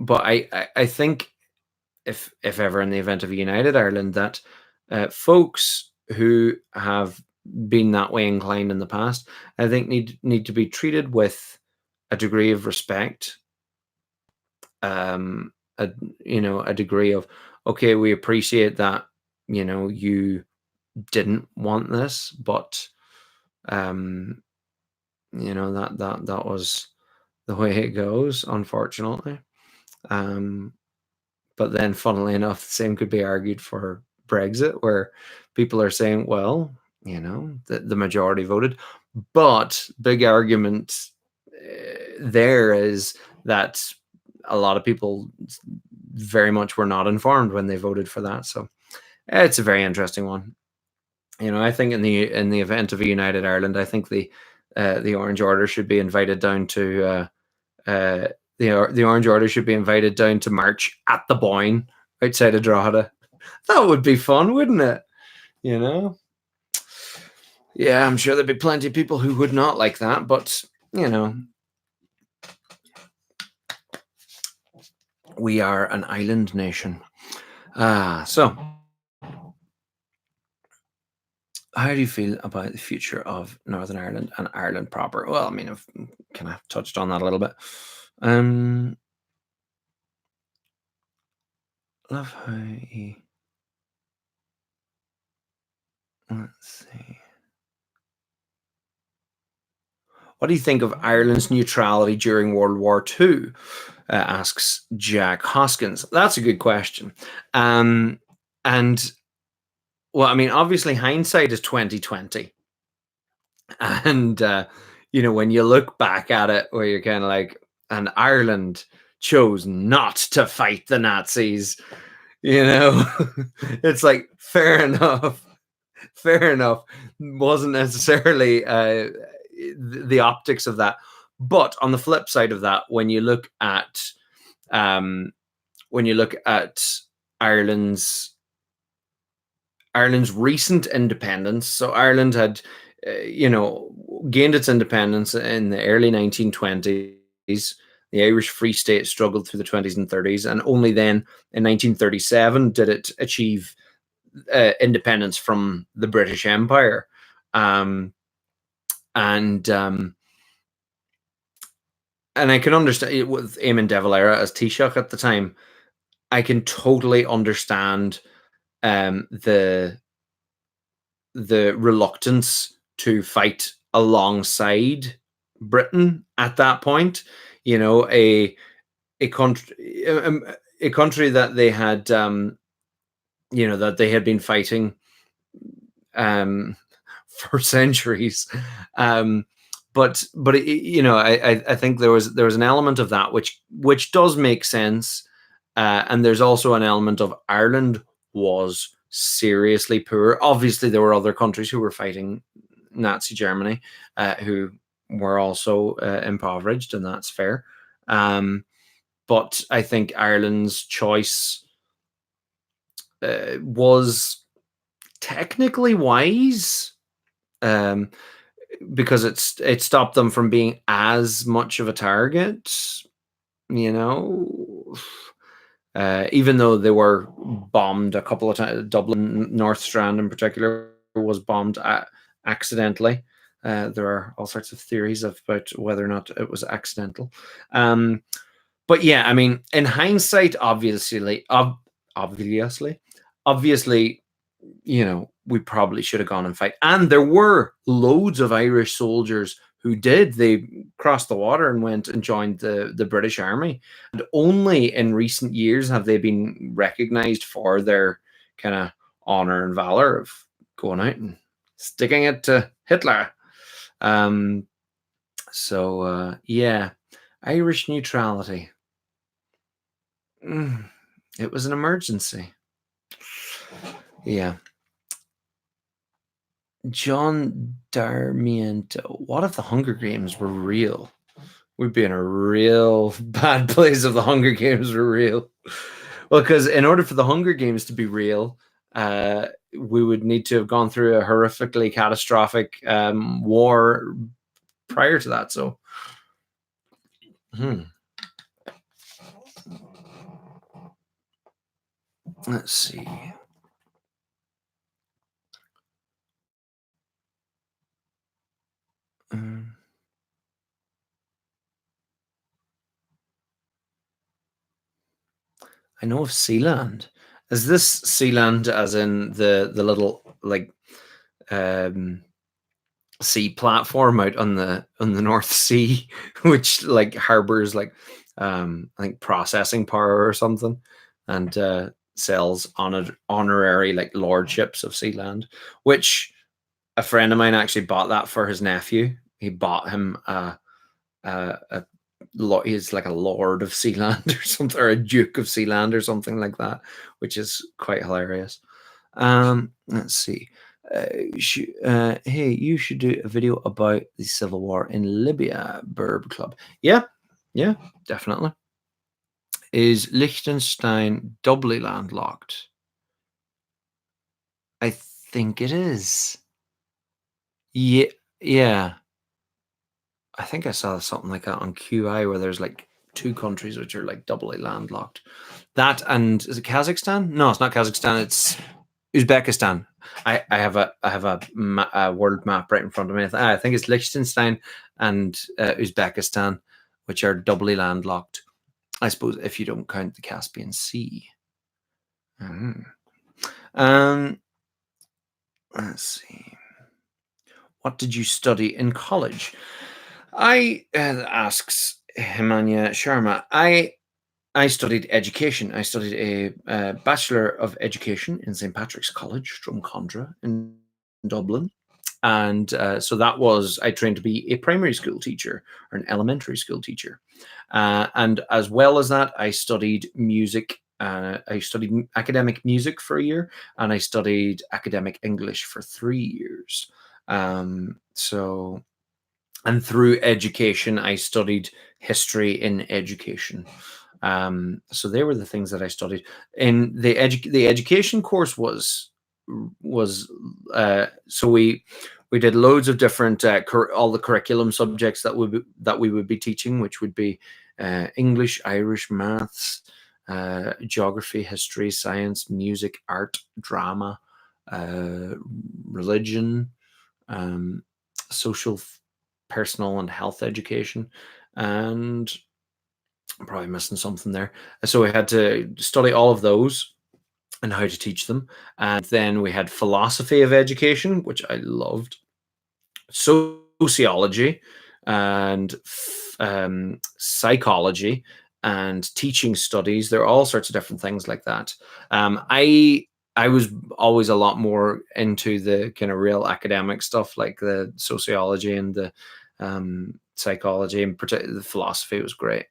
Speaker 1: I think if ever in the event of a united Ireland, that folks who have been that way inclined in the past, I think need to be treated with a degree of respect, um, a a degree of, okay, we appreciate that you didn't want this, but um, that was the way it goes, unfortunately. Um, But then, funnily enough, the same could be argued for Brexit, where people are saying, well, the majority voted. But big argument there is that a lot of people very much were not informed when they voted for that. So it's a very interesting one. I think in the event of a united Ireland, I think the Orange Order should be invited down to the Orange Order should be invited down to march at the Boyne outside of Drogheda. That would be fun, wouldn't it? You know. Yeah, I'm sure there'd be plenty of people who would not like that, but we are an island nation. So how do you feel about the future of Northern Ireland and Ireland proper? Well, I mean, I've kind of touched on that a little bit. Love how he. Let's see. What do you think of Ireland's neutrality during World War II? Asks Jack Hoskins. That's a good question. And well, I mean, obviously hindsight is 2020. And when you look back at it, where you're kind of like, and Ireland chose not to fight the Nazis, it's like fair enough. Wasn't necessarily the optics of that. But on the flip side of that, when you look at Ireland's recent independence, so Ireland had gained its independence in the early 1920s. The Irish Free State struggled through the 20s and 30s, and only then in 1937 did it achieve independence from the British Empire. And I can understand it with Eamon De Valera as Taoiseach at the time. I can totally understand the reluctance to fight alongside Britain at that point. A country that they had that they had been fighting for centuries. But I think there was an element of that which does make sense, and there's also an element of Ireland was seriously poor. Obviously, there were other countries who were fighting Nazi Germany who were also impoverished, and that's fair. But I think Ireland's choice was technically wise, because it stopped them from being as much of a target, even though they were bombed a couple of times. Dublin North Strand in particular was bombed accidentally. There are all sorts of theories about whether or not it was accidental. But yeah, I mean, in hindsight, obviously, we probably should have gone and fight. And there were loads of Irish soldiers who did. They crossed the water and went and joined the British Army. And only in recent years have they been recognized for their kind of honor and valor of going out and sticking it to Hitler. Yeah, Irish neutrality. It was an emergency. Yeah. John Darmiento. What if the Hunger Games were real? We'd be in a real bad place if the Hunger Games were real. Well, because in order for the Hunger Games to be real, we would need to have gone through a horrifically catastrophic war prior to that. So, let's see. I know of Sealand. Is this Sealand as in the little like sea platform out on the North Sea, which like harbors like I think processing power or something, and sells honorary like lordships of Sealand, which a friend of mine actually bought that for his nephew. He bought him he's like a lord of Sealand or something, or a duke of Sealand or something like that, which is quite hilarious. Let's see. Hey, you should do a video about the civil war in Libya, Burb Club. Yeah, yeah, definitely. Is Liechtenstein doubly landlocked? I think it is. Yeah, yeah. I think I saw something like that on QI where there's like two countries which are like doubly landlocked. That and is it Kazakhstan? No, it's not Kazakhstan. It's Uzbekistan. I have a world map right in front of me. I think it's Liechtenstein and Uzbekistan, which are doubly landlocked. I suppose if you don't count the Caspian Sea. Mhm. Um, let's see. What did you study in college? Asks Himanya Sharma. I studied education. I studied a Bachelor of Education in St. Patrick's College, Drumcondra in Dublin. And so that was, I trained to be a primary school teacher or an elementary school teacher. And as well as that, I studied music. I studied academic music for a year, and I studied academic English for 3 years. So, and through education, I studied history in education. So they were the things that I studied. In the education course was so we did loads of different all the curriculum subjects that we would be teaching, which would be English, Irish, maths, geography, history, science, music, art, drama, uh, religion, um, social, personal, and health education, and I'm probably missing something there. So we had to study all of those and how to teach them. And then we had philosophy of education, which I loved, sociology, and psychology, and teaching studies. There are all sorts of different things like that. I was always a lot more into the kind of real academic stuff, like the sociology and the psychology, and particularly the philosophy was great.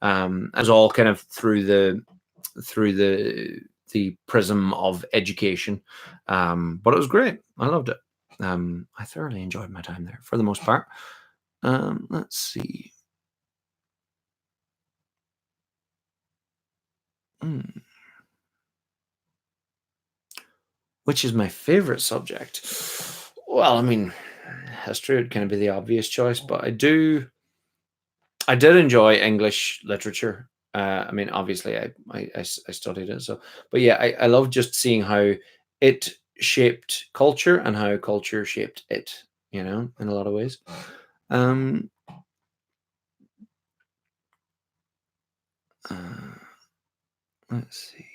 Speaker 1: It was all kind of through the prism of education, but it was great. I loved it. I thoroughly enjoyed my time there for the most part. Let's see. Hmm. Which is my favorite subject? Well, I mean, history would kind of be the obvious choice, but I did enjoy English literature. I mean, obviously, I studied it, so but yeah, I love just seeing how it shaped culture and how culture shaped it. In a lot of ways. Um, uh, let's see.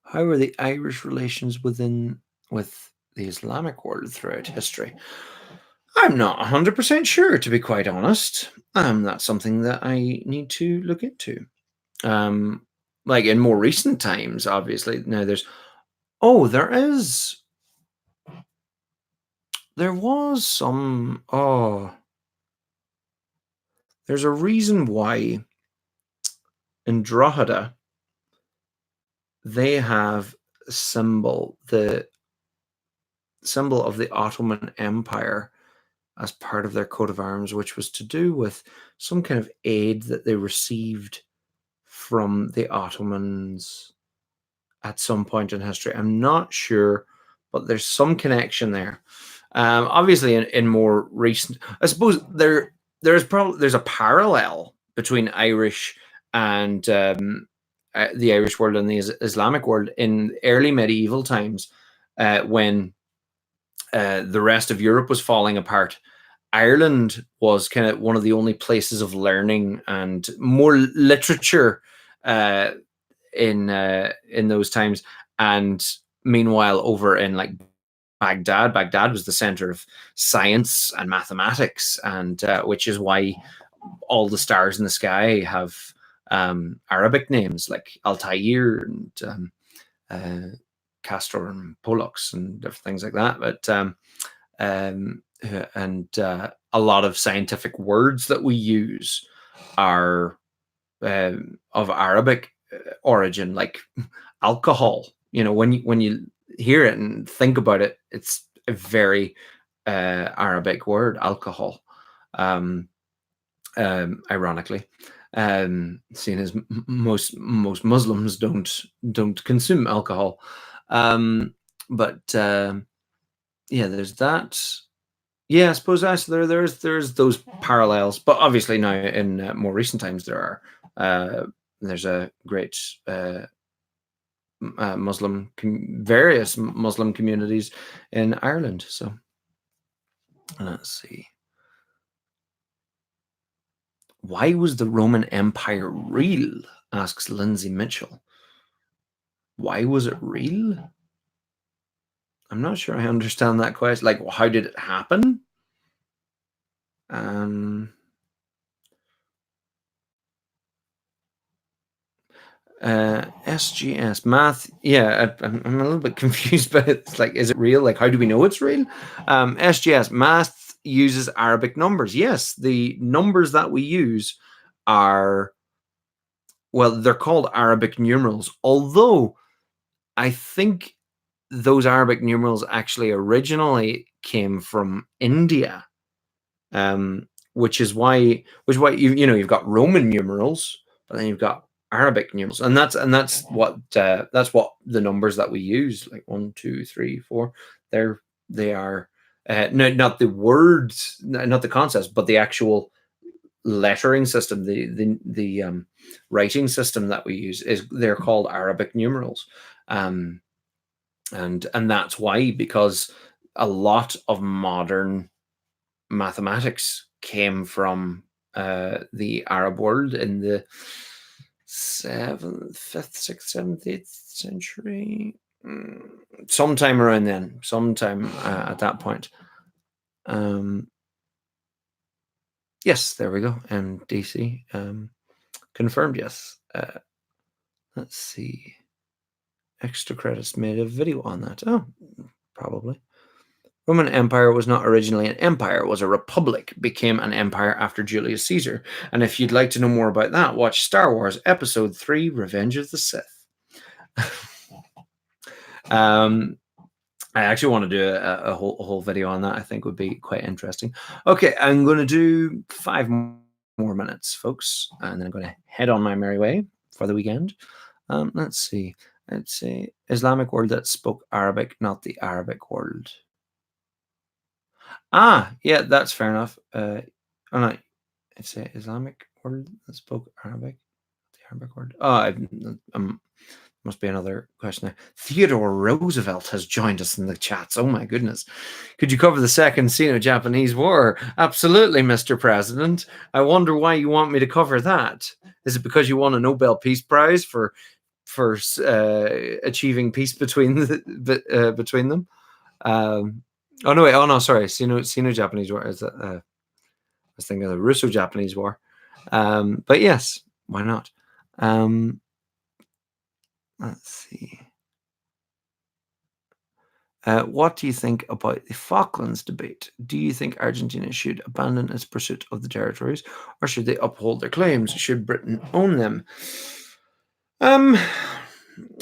Speaker 1: How were the Irish relations with the Islamic world throughout history? I'm not 100% sure, to be quite honest. That's something that I need to look into. Um, like in more recent times, obviously. Now oh, there was there's a reason why in Drogheda they have the symbol of the Ottoman Empire as part of their coat of arms, which was to do with some kind of aid that they received from the Ottomans at some point in history. I'm not sure, but there's some connection there. Obviously, in more recent, I suppose there's a parallel between Irish and the Irish world and the Islamic world in early medieval times, when the rest of Europe was falling apart. Ireland was kind of one of the only places of learning and more literature uh, in those times. And meanwhile, over in like Baghdad was the center of science and mathematics, and which is why all the stars in the sky have Arabic names like Altair and uh, Castor and Pollux and different things like that. But and a lot of scientific words that we use are of Arabic origin, like alcohol. When you hear it and think about it, it's a very Arabic word, alcohol. Um, Ironically, seeing as most Muslims don't consume alcohol. But yeah, there's that. Yeah, I suppose actually there's those parallels, but obviously now in more recent times there's a great various Muslim communities in Ireland. So let's see. Why was the Roman Empire real? Asks Lindsay Mitchell. Why was it real? I'm not sure I understand that question. Like, how did it happen? SGS math. Yeah, I'm a little bit confused, but it's like, is it real? Like, how do we know it's real? SGS math uses Arabic numbers. Yes, the numbers that we use are, well, they're called Arabic numerals. Although I think those Arabic numerals actually originally came from India, which is why you've got Roman numerals, but then you've got Arabic numerals, and that's what the numbers that we use, like 1, 2, 3, 4. They are no, not the words, not the concepts, but the actual lettering system, the writing system that we use they're called Arabic numerals, and that's why, because a lot of modern mathematics came from the Arab world in the 7th, 5th, 6th, 7th, 8th century, sometime around then, sometime at that point. Yes, there we go. DC confirmed. Yes. Let's see. Extra credits made a video on that. Oh, probably. Roman Empire was not originally an empire, it was a republic, became an empire after Julius Caesar. And if you'd like to know more about that, watch Star Wars Episode 3, Revenge of the Sith. I actually want to do a whole video on that. I think would be quite interesting. Okay, I'm going to do 5 more minutes, folks, and then I'm going to head on my merry way for the weekend. Let's see. Let's say Islamic world that spoke Arabic, not the Arabic world. Yeah, that's fair enough. No, it's a Islamic word that spoke Arabic. The Arabic word. Must be another question there. Theodore Roosevelt has joined us in the chats. Oh my goodness. Could you cover the Second Sino-Japanese War? Absolutely, Mr. President. I wonder why you want me to cover that. Is it because you won a Nobel Peace Prize for achieving peace between them? Oh no! Wait. Oh no! Sorry. Sino-Japanese War. Is that? I was thinking of the Russo-Japanese War. But yes, why not? Let's see. What do you think about the Falklands debate? Do you think Argentina should abandon its pursuit of the territories, or should they uphold their claims? Should Britain own them? I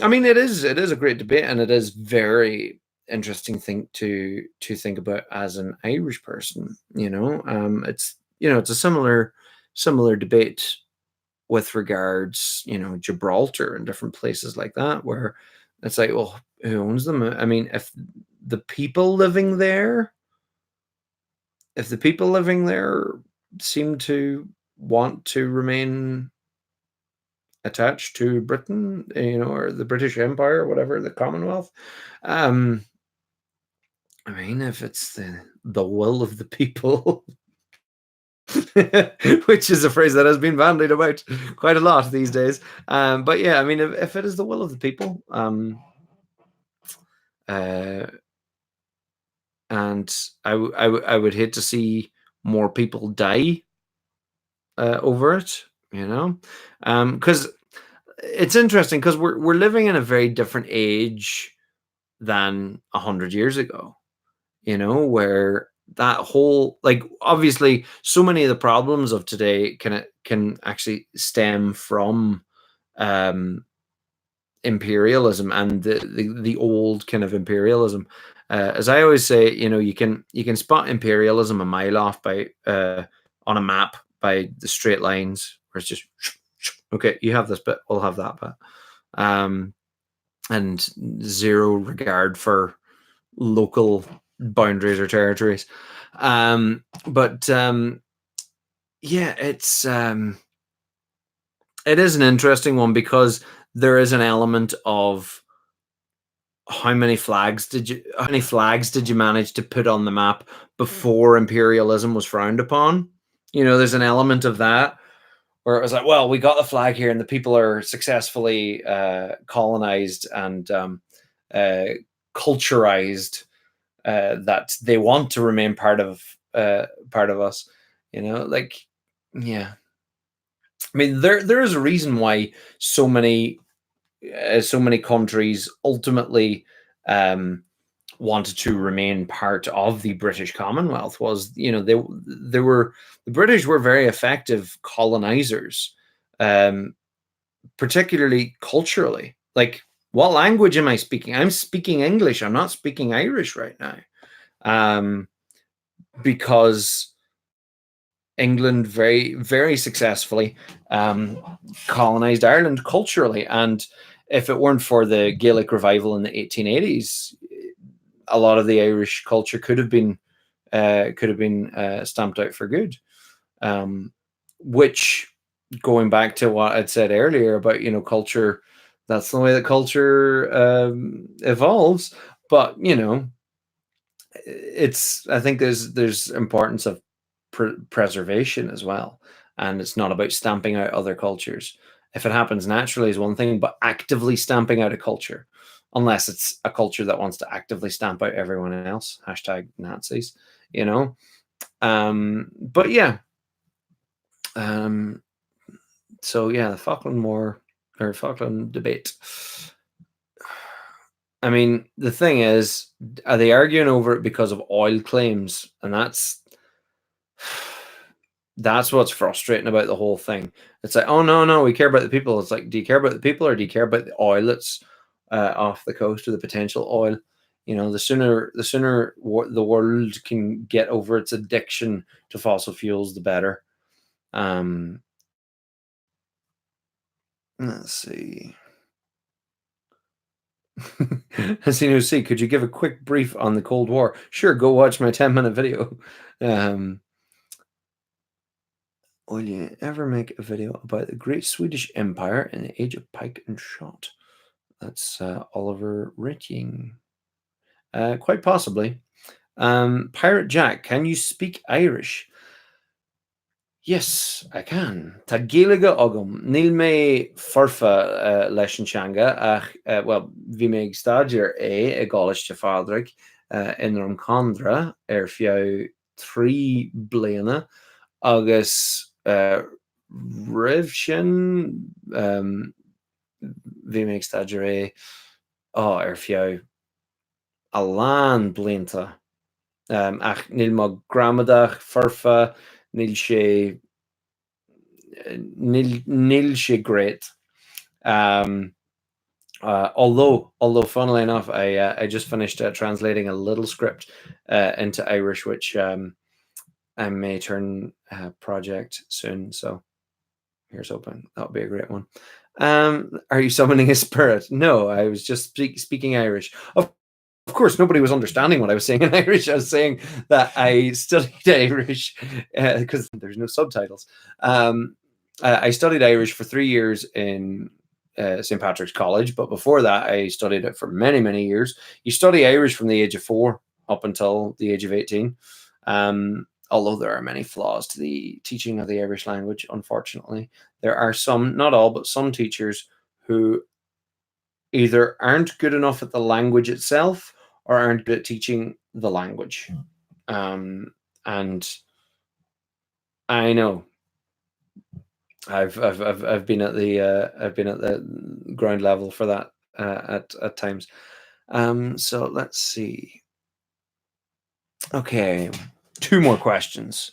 Speaker 1: mean, it is a great debate, and it is very interesting thing to think about as an Irish person. It's it's a similar debate with regards, Gibraltar and different places like that, where it's like, well, who owns them? I mean, if the people living there seem to want to remain attached to Britain, or the British Empire, or whatever, the Commonwealth. I mean, if it's the will of the people, which is a phrase that has been bandied about quite a lot these days. But yeah, I mean, if it is the will of the people, and I would hate to see more people die over it, because it's interesting, because we're living in a very different age than 100 years ago, where that whole, like, obviously so many of the problems of today can actually stem from um, imperialism and the old kind of imperialism. As I always say, you can spot imperialism a mile off by on a map by the straight lines where it's just okay. You have this bit, we'll have that bit, um, and zero regard for local boundaries or territories. But yeah, it is an interesting one because there is an element of how many flags did you manage to put on the map before imperialism was frowned upon? There's an element of that where it was like, well, we got the flag here, and the people are successfully colonized and uh, culturized, that they want to remain part of us. Like, yeah. I mean, there is a reason why so many countries ultimately um, wanted to remain part of the British Commonwealth. Was the British were very effective colonizers, um, particularly culturally. Like, what language am I speaking? I'm speaking English. I'm not speaking Irish right now, um, because England very, very successfully colonized Ireland culturally. And if it weren't for the Gaelic revival in the 1880s, a lot of the Irish culture could have been stamped out for good. Um, which, going back to what I'd said earlier about culture, that's the way that culture evolves. But I think there's importance of preservation as well, and it's not about stamping out other cultures. If it happens naturally is one thing, but actively stamping out a culture, unless it's a culture that wants to actively stamp out everyone else, hashtag Nazis, you know. But yeah, um, so yeah, the Falkland War or Falkland debate. I mean, the thing is, are they arguing over it because of oil claims? And that's what's frustrating about the whole thing. It's like, oh no, no, we care about the people. It's like, do you care about the people, or do you care about the oil that's off the coast, or the potential oil? The sooner the world can get over its addiction to fossil fuels, the better. Um, let's see. Hasino C, could you give a quick brief on the Cold War? Sure, go watch my 10-minute video. Um, will you ever make a video about the Great Swedish Empire in the age of pike and shot? That's Oliver Ritching. Quite possibly. Pirate Jack, can you speak Irish? Yes, I can. Tá Gaeilge agam. Níl mé forfa leis an teanga ach well, bhí mé ag staidir é ag gáiste fádraig inar an Condra fiú trí bliana agus rih sin bhí mé ag staidir é fiú a lán blianta. Ach níl má gramadach forfa níl sé níl sé great. Although funnily enough, I just finished translating a little script into Irish, which I may turn project soon. So here's hoping that'll be a great one. Are you summoning a spirit? No, I was just speaking Irish. Of course, nobody was understanding what I was saying in Irish. I was saying that I studied Irish because there's no subtitles. I studied Irish for 3 years in St. Patrick's College, but before that, I studied it for many, many years. You study Irish from the age of 4 up until the age of 18. Although there are many flaws to the teaching of the Irish language, unfortunately. There are some, not all, but some teachers who either aren't good enough at the language itself or aren't good at teaching the language. And I know I've been at the ground level for that at times. So let's see. Okay, 2 more questions.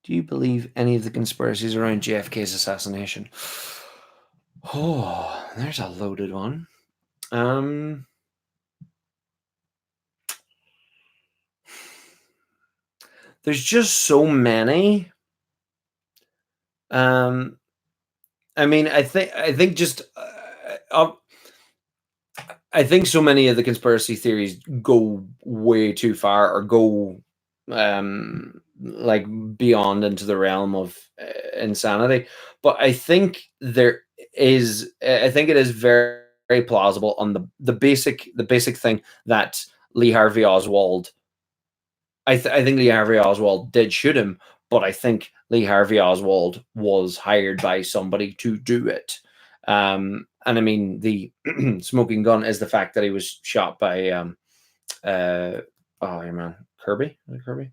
Speaker 1: Do you believe any of the conspiracies around JFK's assassination? Oh, there's a loaded one. There's just so many. I mean, I think just I think so many of the conspiracy theories go way too far or go like beyond into the realm of insanity. But I think I think it is very, very plausible on the basic thing that Lee Harvey Oswald. I think Lee Harvey Oswald did shoot him, but I think Lee Harvey Oswald was hired by somebody to do it. And I mean, the smoking gun is the fact that he was shot by uh, oh yeah, man, Kirby, is it Kirby,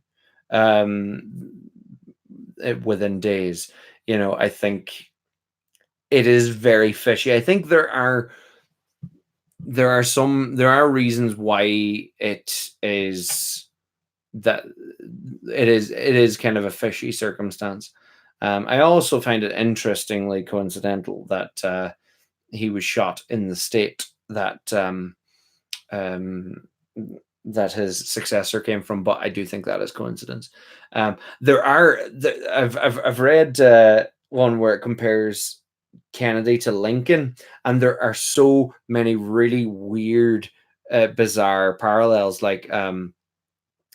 Speaker 1: within days. I think it is very fishy. I think there are reasons why it is that it is kind of a fishy circumstance. I also find it interestingly coincidental that he was shot in the state um, that his successor came from, but I do think that is coincidence. I've read one where it compares Kennedy to Lincoln, and there are so many really weird, bizarre parallels. Like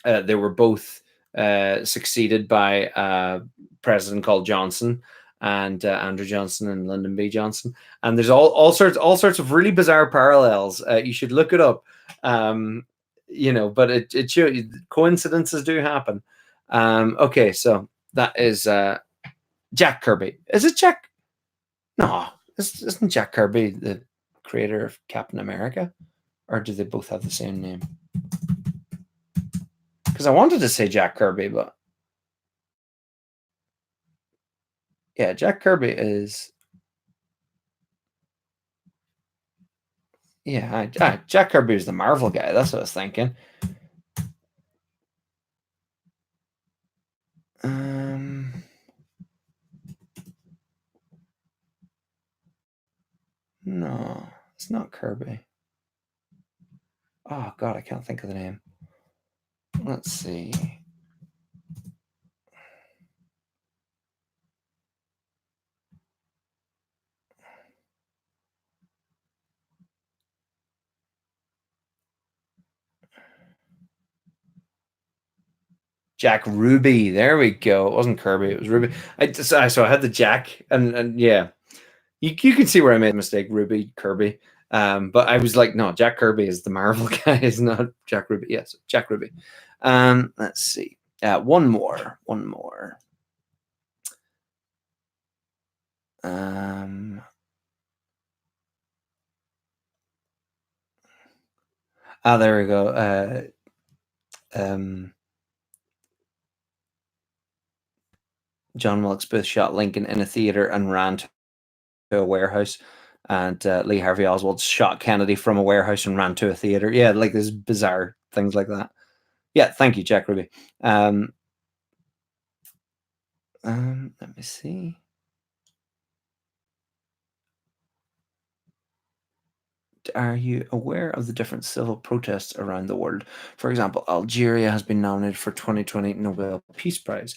Speaker 1: they were both succeeded by a president called Johnson, and Andrew Johnson and Lyndon B. Johnson. And there's all sorts of really bizarre parallels. You should look it up. But it shows coincidences do happen. Okay, so that is Jack Kirby. Is it Jack? No, isn't Jack Kirby the creator of Captain America, or do they both have the same name? Because I wanted to say Jack Kirby, but yeah, Jack Kirby is. Yeah, Jack Kirby was the Marvel guy. That's what I was thinking. No, it's not Kirby. Oh God, I can't think of the name. Let's see. Jack Ruby. There we go. It wasn't Kirby. It was Ruby. So I had the Jack, and yeah, you can see where I made a mistake. Ruby, Kirby. But I was like, no, Jack Kirby is the Marvel guy. Is not Jack Ruby. Yes, Jack Ruby. Let's see. One more. There we go. John Wilkes Booth shot Lincoln in a theater and ran to a warehouse, and Lee Harvey Oswald shot Kennedy from a warehouse and ran to a theater. Yeah, like there's bizarre things like that. Yeah, thank you, Jack Ruby. Let me see. Are you aware of the different civil protests around the world? For example, Algeria has been nominated for 2020 Nobel Peace Prize.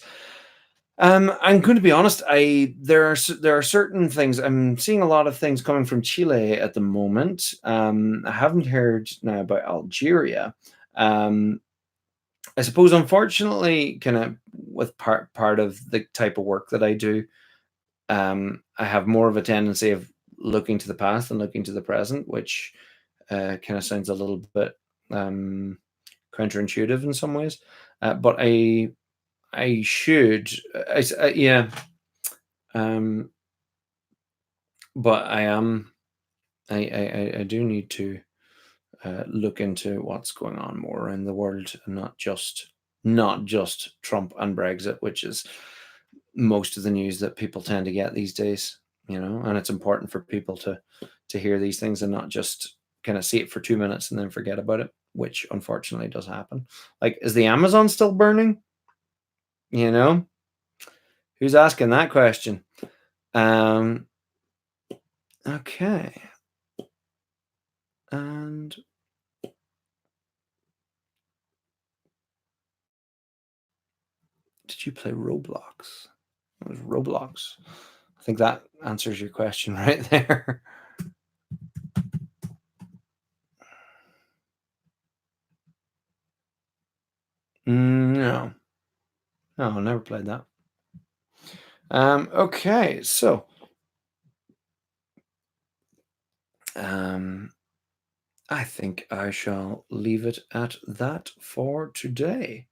Speaker 1: I'm going to be honest. There are certain things. I'm seeing a lot of things coming from Chile at the moment. I haven't heard now about Algeria. I suppose, unfortunately, kind of with part of the type of work that I do, I have more of a tendency of looking to the past than looking to the present, which kind of sounds a little bit counterintuitive in some ways. But I should, yeah. But I do need to look into what's going on more in the world, and not just Trump and Brexit, which is most of the news that people tend to get these days. And it's important for people to hear these things and not just kind of see it for 2 minutes and then forget about it, which unfortunately does happen. Like, is the Amazon still burning? You know, Who's asking that question? Okay. And did you play Roblox? It was Roblox. I think that answers your question right there. No. No, I never played that. Okay, so I think I shall leave it at that for today.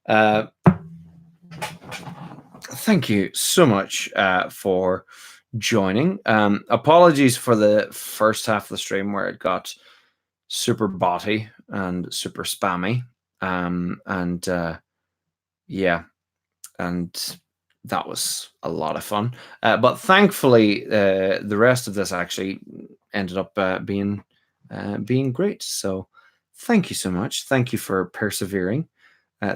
Speaker 1: Uh, Thank you so much for joining. Apologies for the first half of the stream where it got super botty and super spammy. And yeah, and that was a lot of fun. But thankfully, the rest of this actually ended up being great. So thank you so much. Thank you for persevering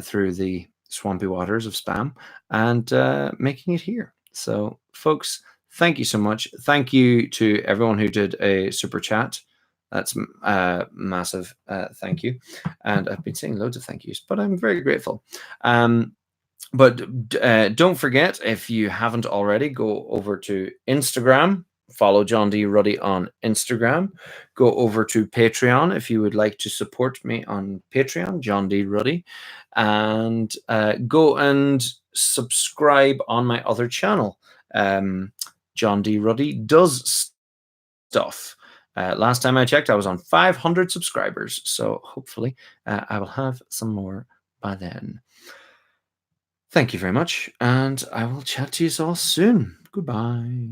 Speaker 1: through the swampy waters of spam and making it here. So, folks, thank you so much. Thank you to everyone who did a super chat. That's massive. Thank you. And I've been saying loads of thank yous, but I'm very grateful. But don't forget, if you haven't already, go over to Instagram. Follow John D. Ruddy on Instagram. Go over to Patreon if you would like to support me on Patreon, John D. Ruddy. And go and subscribe on my other channel, John D. Ruddy Does Stuff. Last time I checked, I was on 500 subscribers. So hopefully I will have some more by then. Thank you very much, and I will chat to you all soon. Goodbye.